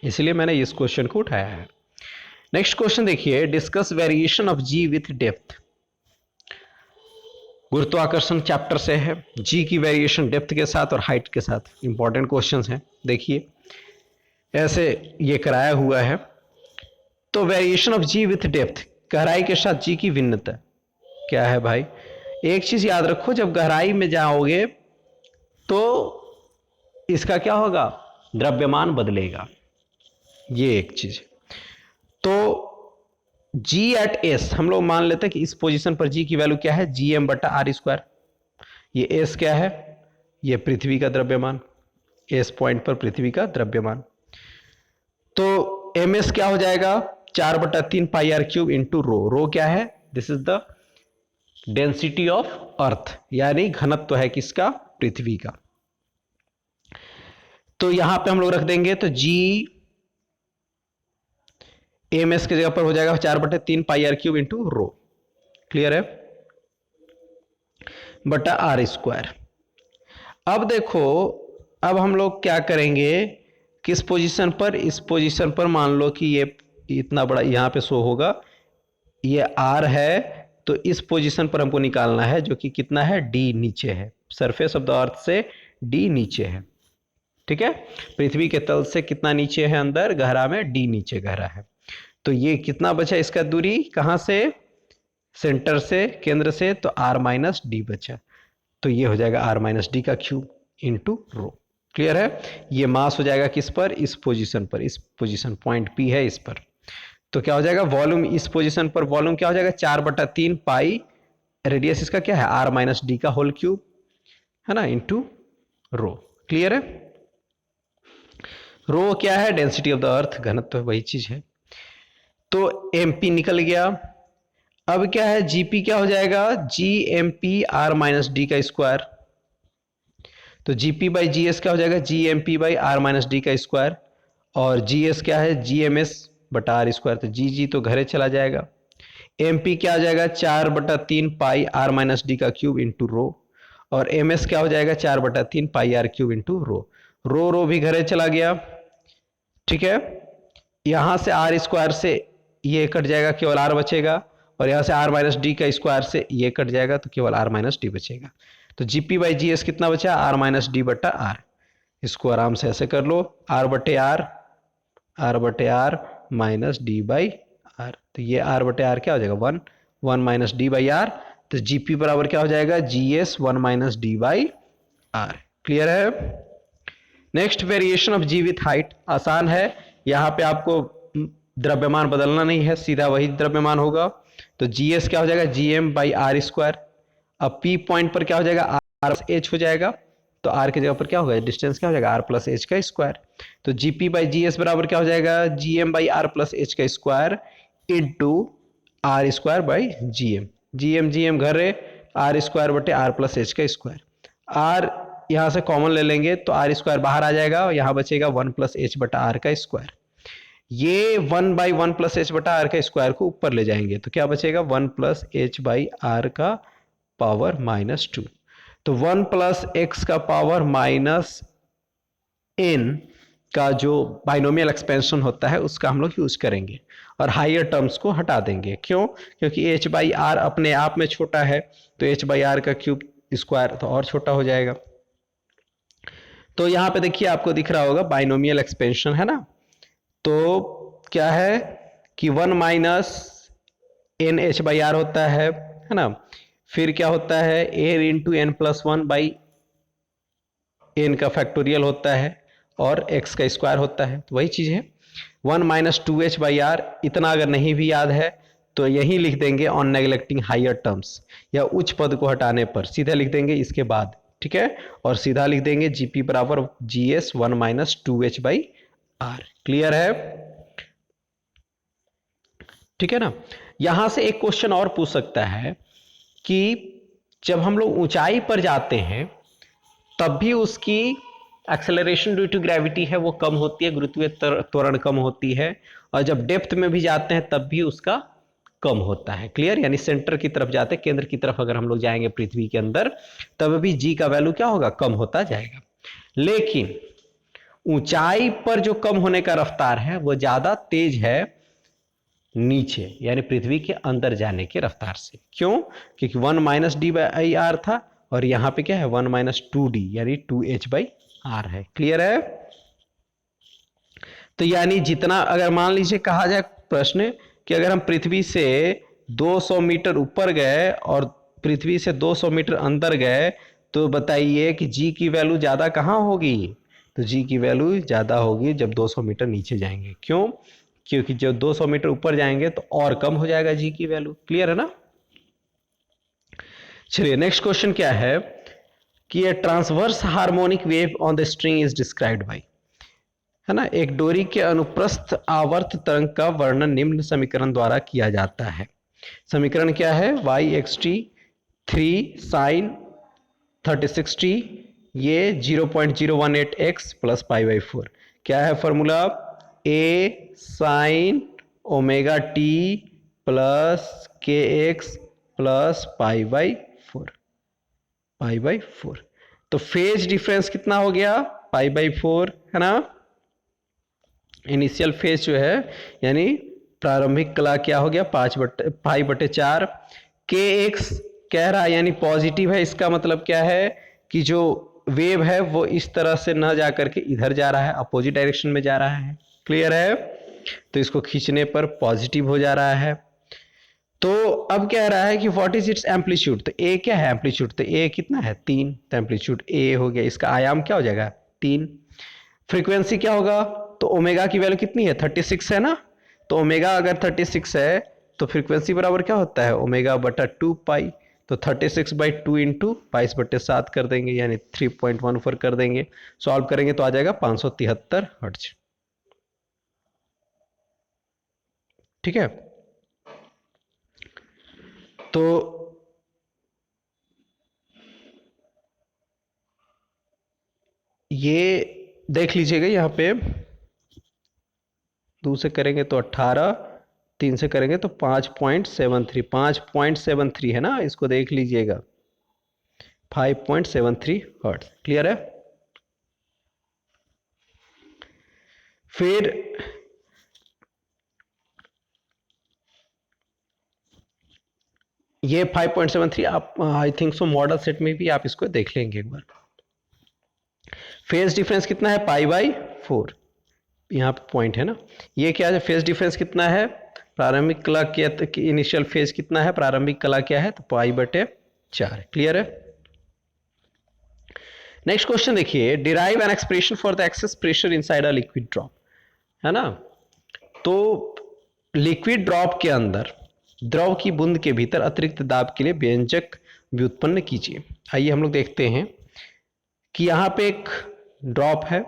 इसलिए मैंने इस क्वेश्चन को उठाया है। नेक्स्ट क्वेश्चन देखिए, discuss variation of ji with depth. गुरुत्वाकर्षण चैप्टर से है, जी की वेरिएशन डेप्थ के साथ और हाइट के साथ। इंपॉर्टेंट क्वेश्चंस हैं, देखिए ऐसे ये कराया हुआ है। तो variation of ji with depth, गहराई के साथ जी की भिन्नता क्या है भाई। एक चीज याद रखो, जब गहराई में जाओगे तो इसका क्या होगा, द्रव्यमान बदलेगा, ये एक चीज। तो G एट एस हम लोग मान लेते हैं कि इस पोजीशन पर G की वैल्यू क्या है, जी एम बटा आर स्क्वायर। ये S क्या है, ये पृथ्वी का द्रव्यमान, S पॉइंट पर पृथ्वी का द्रव्यमान। तो एम एस क्या हो जाएगा, 4/3 पाई आर क्यूब इंटू रो। रो क्या है, this is the density of earth, यानी घनत्व है किसका, पृथ्वी का। तो यहां पे हम लोग रख देंगे, तो G एम एस की जगह पर हो जाएगा 4/3 pi r cube into rho. Clear है, बटा आर स्क्वायर। अब देखो, अब हम लोग क्या करेंगे, किस पोजीशन पर, इस पोजीशन पर मान लो कि ये इतना बड़ा यहां पे शो होगा, ये आर है, तो इस पोजीशन पर हमको निकालना है, जो कि कितना है, डी नीचे है, सरफेस ऑफ द अर्थ से डी नीचे है। ठीक है, पृथ्वी के तल से कितना नीचे है, अंदर गहरा में डी नीचे गहरा है। तो ये कितना बचा, इसका दूरी कहां से, सेंटर से, केंद्र से, तो आर माइनस डी बचा। तो ये हो जाएगा आर माइनस डी का क्यूब इंटू रो। क्लियर है, ये मास हो जाएगा किस पर, इस पोजीशन पर, इस पोजीशन पॉइंट पी है इस पर। तो क्या हो जाएगा, वॉल्यूम इस पोजीशन पर वॉल्यूम क्या हो जाएगा, 4/3 पाई, रेडियस इसका क्या है, आर माइनस डी का होल क्यूब, है ना, इंटू रो। क्लियर है, रो क्या है, डेंसिटी ऑफ द अर्थ, घनत्व, वही चीज है। तो एमपी निकल गया। अब क्या है, जीपी क्या हो जाएगा, जी M P R minus D का स्क्वायर। तो जीपी बाई जी एस क्या हो जाएगा, जी M P by R minus D का स्क्वायर। और जी एस क्या है, जी एम एस बटा आर स्क्वायर। तो जी जी तो घरे चला जाएगा, एम पी क्या हो जाएगा 4/3 पाई आर माइनस डी का क्यूब इंटू रो, और एम एस क्या हो जाएगा 4/3 पाई आर क्यूब इंटू रो। रो रो भी घरे चला गया, ठीक है। यहां से आर स्क्वायर से ये कट जाएगा, केवल आर बचेगा, और यहां से आर माइनस डी का स्क्वायर से ये कट जाएगा, तो केवल आर माइनस डी बचेगा। तो जीपी बाई जी एस कितना बचा, आर माइनस डी बट्टा आर। इसको आराम से ऐसे कर लो, आर बटे R minus D by are. तो ये आर बटे आर क्या हो जाएगा 1, 1 माइनस डी बाई आर। तो जीपी बराबर क्या हो जाएगा g S 1 minus D by are. Clear है। Next variation of ji with height, आसान है। यहाँ पे आपको द्रव्यमान बदलना नहीं है, सीधा वही द्रव्यमान होगा। तो जी एस क्या हो जाएगा G M by R square. अब पी पॉइंट पर क्या हो जाएगा आर एच हो जाएगा, तो आर की जगह पर क्या होगा डिस्टेंस क्या हो जाएगा आर प्लस एच का स्क्वायर। तो जीपी बाई जी एस बराबर क्या हो जाएगा G M by r plus h का square into are square by g m घर रहे, आर स्क्वायर बटे आर प्लस एच का स्क्वायर। आर यहां से कॉमन ले लेंगे तो आर स्क्वायर बाहर आ जाएगा, यहां बचेगा 1 प्लस एच बटा आर का स्क्वायर। ये 1 बाई 1 प्लस एच बटा आर का स्क्वायर को ऊपर ले जाएंगे तो क्या बचेगा 1 प्लस एच बाई आर का पावर -2। तो 1 प्लस एक्स का पावर माइनस एन का जो बाइनोमियल एक्सपेंशन होता है उसका हम लोग यूज करेंगे, और हायर टर्म्स को हटा देंगे। क्यों? क्योंकि एच बाई आर अपने आप में छोटा है, तो एच बाई आर का क्यूब स्क्वायर तो और छोटा हो जाएगा। तो यहां पे देखिए आपको दिख रहा होगा बाइनोमियल एक्सपेंशन है ना, तो क्या है कि 1 minus N H by R होता है ना। फिर क्या होता है N into N plus 1 by N का फैक्टोरियल होता है, और एक्स का स्क्वायर होता है, तो वही चीज है 1 माइनस 2h बाई आर। इतना अगर नहीं भी याद है तो यही लिख देंगे ऑन नेग्लेक्टिंग हायर टर्म्स, या उच्च पद को हटाने पर सीधा लिख देंगे इसके बाद, ठीक है। और सीधा लिख देंगे जीपी बराबर G S 1 minus 2h by are. Clear है, ठीक है ना। यहां से एक क्वेश्चन और पूछ सकता है कि जब हम लोग ऊंचाई पर जाते हैं तब भी उसकी एक्सेलरेशन ड्यू टू ग्रेविटी है वो कम होती है, गुरुत्वीय त्वरण कम होती है, और जब डेप्थ में भी जाते हैं तब भी उसका कम होता है। क्लियर, यानी सेंटर की तरफ जाते हैं, केंद्र की तरफ अगर हम लोग जाएंगे पृथ्वी के अंदर तब भी जी का वैल्यू क्या होगा कम होता जाएगा। लेकिन ऊंचाई पर जो कम होने का रफ्तार है वो ज्यादा तेज है नीचे, यानी पृथ्वी के अंदर जाने की रफ्तार से। क्यों? क्योंकि 1 माइनस डी बाई आर था, और यहां पे क्या है 1 माइनस 2d यानी 2h बाई आर है। क्लियर है। तो यानी जितना अगर मान लीजिए कहा जाए प्रश्न कि अगर हम पृथ्वी से 200 मीटर ऊपर गए और पृथ्वी से 200 मीटर अंदर गए, तो बताइए कि जी की वैल्यू ज्यादा कहां होगी। तो जी की वैल्यू ज्यादा होगी जब 200 मीटर नीचे जाएंगे। क्यों? क्योंकि जब 200 मीटर ऊपर जाएंगे तो और कम हो जाएगा जी की वैल्यू। क्लियर है ना। चलिए नेक्स्ट क्वेश्चन क्या है कि a transverse harmonic wave on the string is described by, है ना। एक डोरी के अनुप्रस्थ आवर्त तरंग का वर्णन निम्न समीकरण द्वारा किया जाता है। समीकरण क्या है Y x T 3 sin 36t, ये 0.018x प्लस पाई बाई 4। क्या है फॉर्मूला ए साइन ओमेगा टी प्लस के एक्स प्लस पाई बाई 4। तो फेज डिफरेंस कितना हो गया पाई बाई 4, है ना। इनिशियल फेज जो है यानी प्रारंभिक कला क्या हो गया 5/4। के एक्स कह रहा है यानी पॉजिटिव है, इसका मतलब क्या है कि जो वेव है वो इस तरह से न जा करके इधर जा रहा है, अपोजिट डायरेक्शन में जा रहा है। क्लियर है। तो इसको खींचने पर पॉजिटिव हो जा रहा है। तो अब कह रहा है कि व्हाट इज इट्स एम्पलीट्यूड। तो ए क्या है एम्पलीट्यूड, तो ए कितना है 3, तो एम्पलीट्यूड ए हो गया, इसका आयाम क्या हो जाएगा 3। फ्रीक्वेंसी क्या होगा, तो ओमेगा की वैल्यू कितनी है 36 है ना। तो ओमेगा अगर 36 है तो फ्रीक्वेंसी बराबर क्या होता है ओमेगा बटा 2 पाई। तो 36/2 इंटू 22/7 कर देंगे यानी 3.14 कर देंगे। सॉल्व करेंगे तो आ जाएगा 573 हर्ट्ज। ठीक है। तो ये देख लीजिएगा यहाँ पे 2 से करेंगे तो 18, 3 से करेंगे तो 5.73 है ना, इसको देख लीजिएगा, 5.73 हर्ट्ज। क्लियर है? फिर ये 5.73 आप I think so model set में भी आप इसको देख लेंगे एक बार। फेज डिफरेंस कितना है? π/4, यहाँ पे पॉइंट है ना। ये क्या है? फेज डिफरेंस कितना है? प्रारंभिक कला के इनिशियल फेज कितना है? प्रारंभिक कला क्या है? तो π/4। क्लियर है? नेक्स्ट क्वेश्चन देखिए, derive an expression for the excess pressure inside a liquid drop, है ना। तो लिक्विड ड्रॉप के अंदर द्रव की बूंद के भीतर अतिरिक्त दाब के लिए व्यंजक व्युत्पन्न कीजिए। आइए हम लोग देखते हैं कि यहाँ पे एक ड्रॉप है,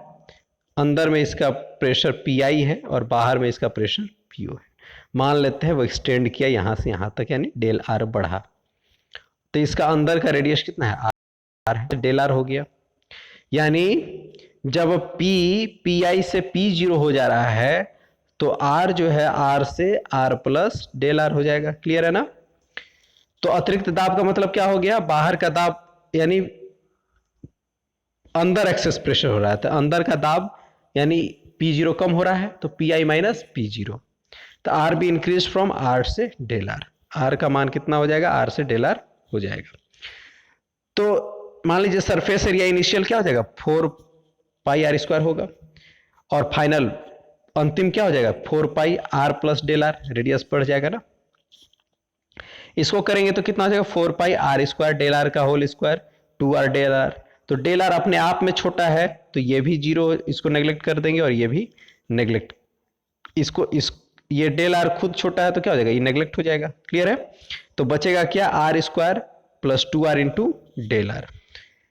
अंदर में इसका प्रेशर PI है और बाहर में इसका प्रेशर PO है। मान लेते हैं वो एक्सटेंड किया यहाँ से यहाँ तक, यानी डेल R बढ़ा, तो इसका अंदर का रेडियस कितना है? R है, डेल R हो गया। यानी जब PI से P0 हो जा रहा है तो R जो है R से R प्लस डेल R हो जाएगा। क्लियर है ना? तो अतिरिक्त दाब का मतलब क्या हो गया? बाहर का दाब, यानी अंदर एक्सेस प्रेशर हो रहा है, तो अंदर का दाब यानी P0 कम हो रहा है, तो PI माइनस P0, तो R भी इंक्रीज फ्रॉम R से डेल R। R का मान कितना हो जाएगा? R से डेल R हो जाएगा। तो मान लीजिए सरफेस एरिया इनिशियल क्या हो जाएगा? 4πr² होगा, और फाइनल अंतिम क्या हो जाएगा? 4πr plus del R, radius बढ़ जाएगा ना। इसको करेंगे तो कितना हो जाएगा? 4πr² डेल R का whole square 2r del R। तो डेल R अपने आप में छोटा है तो ये भी जीरो, इसको नेग्लेक्ट कर देंगे और ये भी नेग्लेक्ट, ये डेल R खुद छोटा है तो क्या हो जाएगा? ये नेग्लेक्ट हो जाएगा। क्लियर है? तो बचेगा क्या? R² plus 2r into del R।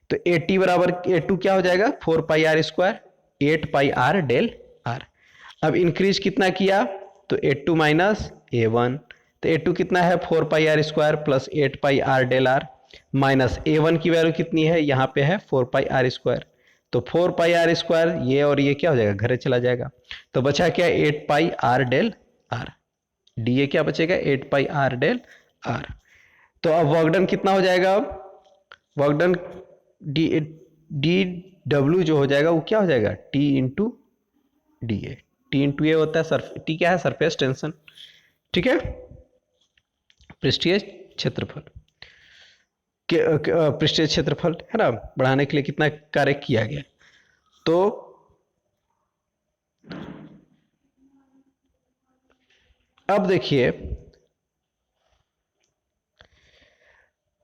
तो AT बराबर A2 क्या हो जाएगा? 4πr², 8πr del R। अब इंक्रीज कितना किया? तो A2 माइनस A1, तो A2 कितना है? 4πr² plus 8πr del R, minus A1 की वैल्यू कितनी है? यहाँ पे है 4πr², तो 4πr² ये और ये क्या हो जाएगा? घरे चला जाएगा, तो बचा क्या? 8πr del R। DA क्या बचेगा? 8πr del R। तो अब वर्क डन कितना हो जाएगा? वर्क डन DW जो हो जाएगा वो क्या हो जाएगा? T into DA। T into A होता है T क्या है? Surface tension. ठीक है, पृष्ठीय क्षेत्रफल, पृष्ठीय क्षेत्रफल है ना, बढ़ाने के लिए कितना कार्य किया गया। तो अब देखिए,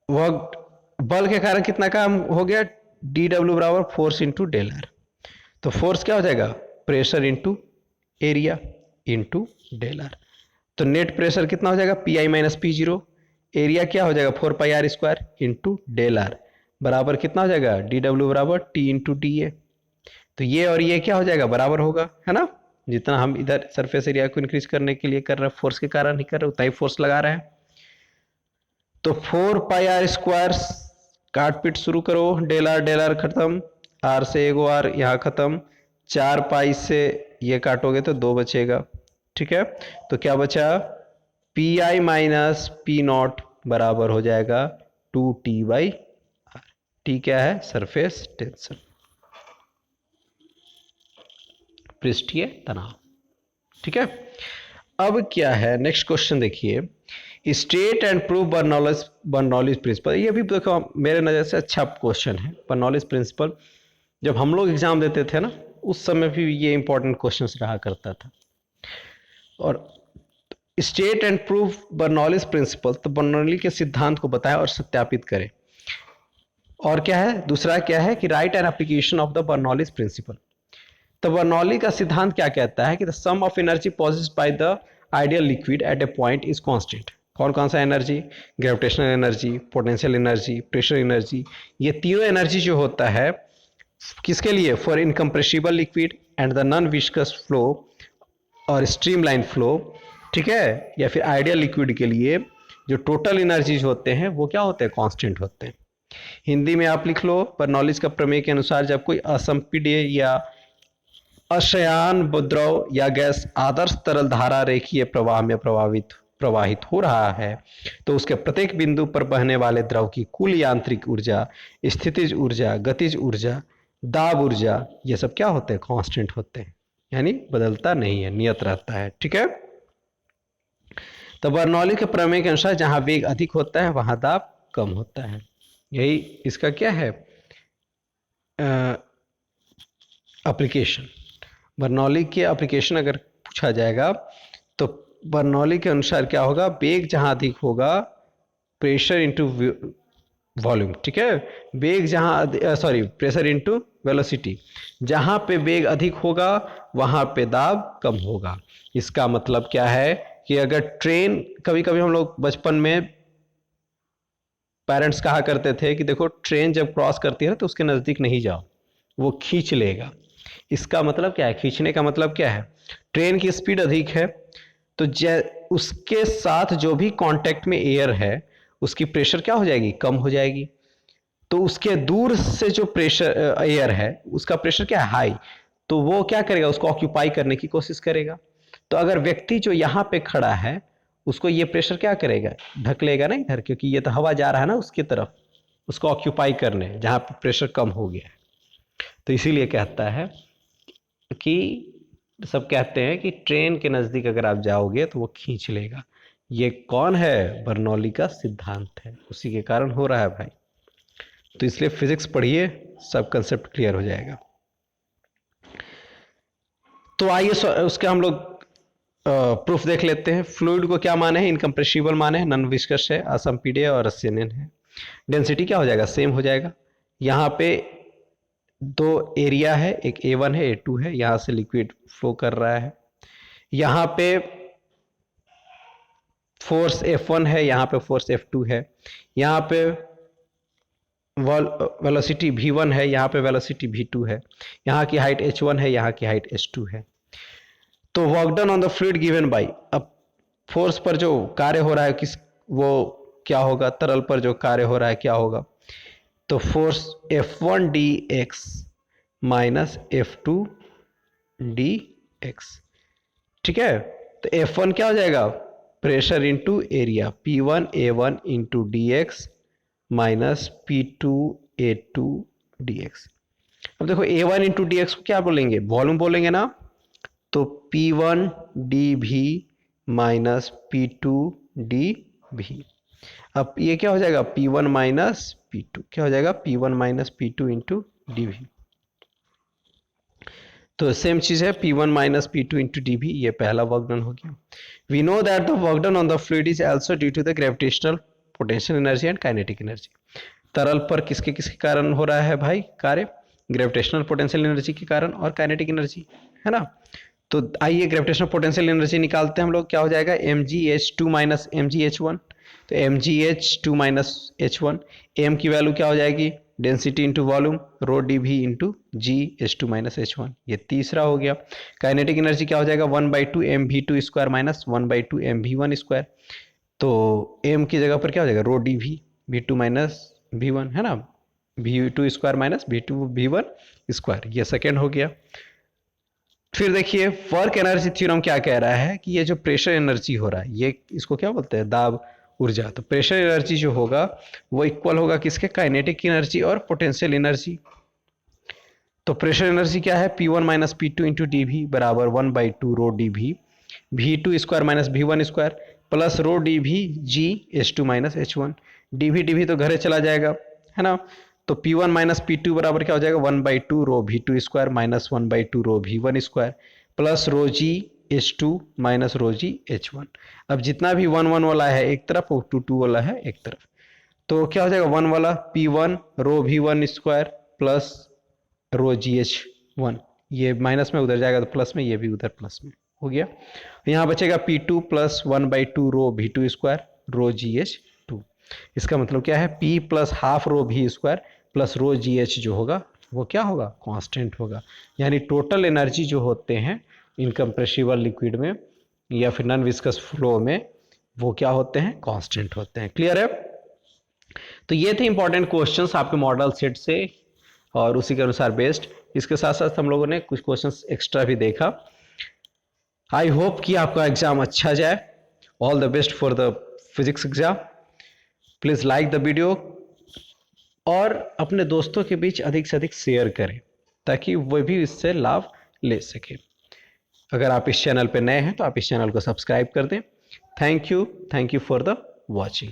वर्क बल के कारण कितना काम हो गया? DW बराबर फोर्स इंटू डेल R। तो फोर्स क्या हो जाएगा? Pressure into area into del R। तो नेट प्रेशर कितना हो जाएगा? PI minus P0। एरिया क्या हो जाएगा? 4πr² इंटू डेल R बराबर कितना हो जाएगा? DW बराबर T इंटू DA। तो ये और ये क्या हो जाएगा? बराबर होगा, है ना। जितना हम इधर सरफेस एरिया को इंक्रीज करने के लिए कर रहे हैं, फोर्स के कारण ही कर रहे हैं, उतना ही फोर्स लगा रहे हैं। तो 4πr² काट पीट शुरू करो, डेल R खत्म, R से एगो R यहाँ खत्म, 4π से ये काटोगे तो 2 बचेगा। ठीक है, तो क्या बचा? PI माइनस P0 बराबर हो जाएगा 2T/R। T क्या है? सरफेस टेंशन, पृष्ठीय तनाव। ठीक है, अब क्या है नेक्स्ट क्वेश्चन देखिए, state and prove Bernoulli's principle. ये भी देखो मेरे नज़र से अच्छा क्वेश्चन है। बर्नौलीज प्रिंसिपल जब हम लोग एग्जाम देते थे ना, उस समय भी ये इंपॉर्टेंट क्वेश्चन रहा करता था। और state and prove Bernoulli's principle, तो बर्नौली के सिद्धांत को बताएं और सत्यापित करें। और क्या है दूसरा? क्या है कि write an application of the Bernoulli's principle. तो बर्नौली का सिद्धांत क्या कहता है कि the sum of energy possessed by the ideal liquid at a point is constant. कौन कौन सा energy? Gravitational energy, potential energy, pressure energy. ये तीनों एनर्जी जो होता है किसके लिए? For incompressible liquid and the non viscous flow और स्ट्रीमलाइन फ्लो। ठीक है, या फिर आइडियल लिक्विड के लिए जो टोटल एनर्जीज होते हैं वो क्या होते हैं? कांस्टेंट होते हैं। हिंदी में आप लिख लो, बर्नौलीज का प्रमेय के अनुसार जब कोई असंपीड्य या अशयान द्रव या गैस आदर्श तरल धारा रेखीय प्रवाह में प्रवाहित हो रहा है तो उसके प्रत्येक बिंदु पर बहने वाले द्रव की कुल यांत्रिक ऊर्जा, स्थितिज ऊर्जा, गतिज ऊर्जा, दाब ऊर्जा, ये सब क्या होते हैं? कांस्टेंट होते हैं, यानी बदलता नहीं है, नियत रहता है। ठीक है, तो बर्नौली के प्रमेय के अनुसार जहां वेग अधिक होता है वहां दाब कम होता है। यही इसका क्या है एप्लीकेशन। बर्नौली के एप्लीकेशन अगर पूछा जाएगा तो बर्नौली के अनुसार क्या होगा? वेग जहां अधिक होगा, प्रेशर इंटू वॉल्यूम। ठीक है, वेग जहां प्रेशर इंटू वेलोसिटी, जहां पे वेग अधिक होगा वहां पे दाब कम होगा। इसका मतलब क्या है कि अगर ट्रेन, कभी कभी हम लोग बचपन में पेरेंट्स कहा करते थे कि देखो ट्रेन जब क्रॉस करती है ना तो उसके नज़दीक नहीं जाओ, वो खींच लेगा। इसका मतलब क्या है? खींचने का मतलब क्या है? ट्रेन की स्पीड अधिक है तो उसके साथ जो भी कांटेक्ट में एयर है उसकी प्रेशर क्या हो जाएगी? कम हो जाएगी। तो उसके दूर से जो प्रेशर एयर है उसका प्रेशर क्या है? हाई। तो वो क्या करेगा? उसको ऑक्यूपाई करने की कोशिश करेगा। तो अगर व्यक्ति जो यहाँ पे खड़ा है उसको ये प्रेशर क्या करेगा? ढक लेगा ना इधर, क्योंकि ये तो हवा जा रहा है ना उसकी तरफ, उसको ऑक्यूपाई करने, जहाँ पे प्रेशर कम हो गया है। तो इसीलिए कहता है कि सब कहते हैं कि ट्रेन के नज़दीक अगर आप जाओगे तो वो खींच लेगा। ये कौन है? बर्नौली का सिद्धांत है, उसी के कारण हो रहा है भाई। तो इसलिए फिजिक्स पढ़िए, सब कंसेप्ट क्लियर हो जाएगा। तो आइए उसके हम लोग प्रूफ देख लेते हैं। फ्लूइड को क्या माने हैं? इनकम्प्रेसिबल माने हैं, नॉन विस्कस है, असंपीड्य और रसियन है। डेंसिटी क्या हो जाएगा? सेम हो जाएगा। यहाँ पे दो एरिया है, एक A1 है, A2 है, यहाँ से लिक्विड फ्लो कर रहा है। यहाँ पे फोर्स F1 है, यहाँ पे फोर्स F2 है। यहाँ पे वेलोसिटी V1 है, यहाँ पे वेलोसिटी V2 है। यहाँ की हाइट H1 है, यहाँ की हाइट H2 है। तो work done on the fluid given by, अब फोर्स पर जो कार्य हो रहा है किस, वो क्या होगा? तरल पर जो कार्य हो रहा है क्या होगा? तो force F1 dx minus F2 dx। ठीक है, तो F1 क्या हो जाएगा? Pressure into area, P1 A1 into dx minus P2 A2 dx। अब देखो A1 इंटू dx को क्या बोलेंगे? वॉल्यूम बोलेंगे ना। तो P1 dV minus P2 dV। अब ये क्या हो जाएगा? P1 माइनस P2 क्या हो जाएगा? P1 minus P2 into dV। तो सेम चीज है, P1 minus P2 into dV। ये पहला वर्क डन हो गया। We know that the work done on the fluid is also due to the gravitational potential energy and kinetic energy. तरल पर किसके किसके कारण हो रहा है भाई कार्य? ग्रेविटेशनल पोटेंशियल एनर्जी के कारण और काइनेटिक एनर्जी, है ना। तो आइए ग्रेविटेशनल पोटेंशियल एनर्जी निकालते हैं हम लोग। क्या हो जाएगा? mgh2 minus mgh1। तो mgh2 माइनस h1, m की वैल्यू क्या हो जाएगी? Density into volume, rho D V into G H two minus H one. ये तीसरा हो गया। काइनेटिक एनर्जी क्या हो जाएगा? 1/2 mv2 square minus 1/2 mv1 square. तो m की जगह पर क्या हो जाएगा? Rho D v v2 minus v1, है ना, v2 square minus v2 v1 square. ये सेकेंड हो गया। फिर देखिए वर्क एनर्जी थ्योरम क्या कह रहा है कि ये जो प्रेशर एनर्जी हो रहा है, ये इसको क्या बोलते हैं? दाब ऊर्जा। तो प्रेशर एनर्जी जो होगा वो इक्वल होगा किसके? काइनेटिक एनर्जी और पोटेंशियल एनर्जी। तो प्रेशर एनर्जी क्या है? P1 minus p two into d v बराबर 1/2 rho D v V2 square minus V1 square plus rho D v g H2 minus H1। D v तो घरे चला जाएगा, है ना। तो P1 माइनस P2 बराबर क्या हो जाएगा? 1/2 रो V2 स्क्वायर माइनस 1/2 रो V1 स्क्वायर प्लस रो जी H2 माइनस रो जी H1। अब जितना भी 1 1 वाला है एक तरफ और 2 2 वाला है एक तरफ, तो क्या हो जाएगा? 1 वाला P1 रो V1 स्क्वायर प्लस रो जी H1, ये माइनस में उधर जाएगा तो प्लस में, ये भी उधर प्लस में हो गया। यहाँ बचेगा P2 प्लस 1/2 रो V2 स्क्वायर रो GH2। इसका मतलब क्या है? P plus half rho V square plus रो GH जो होगा वो क्या होगा? कांस्टेंट होगा। यानी टोटल एनर्जी जो होते हैं इनकम्प्रेसिबल लिक्विड में या फिर नॉन विस्कस फ्लो में, वो क्या होते हैं? कांस्टेंट होते हैं। क्लियर है? तो ये थे इंपॉर्टेंट क्वेश्चंस आपके मॉडल सेट से और उसी के अनुसार बेस्ड। इसके साथ साथ हम लोगों ने कुछ क्वेश्चंस एक्स्ट्रा भी देखा। आई होप कि आपका एग्जाम अच्छा जाए। All the best for the physics exam. Please like the video और अपने दोस्तों के बीच अधिक से अधिक शेयर करें ताकि वो भी इससे लाभ ले सके। अगर आप इस चैनल पर नए हैं तो आप इस चैनल को सब्सक्राइब कर दें। Thank you for the watching.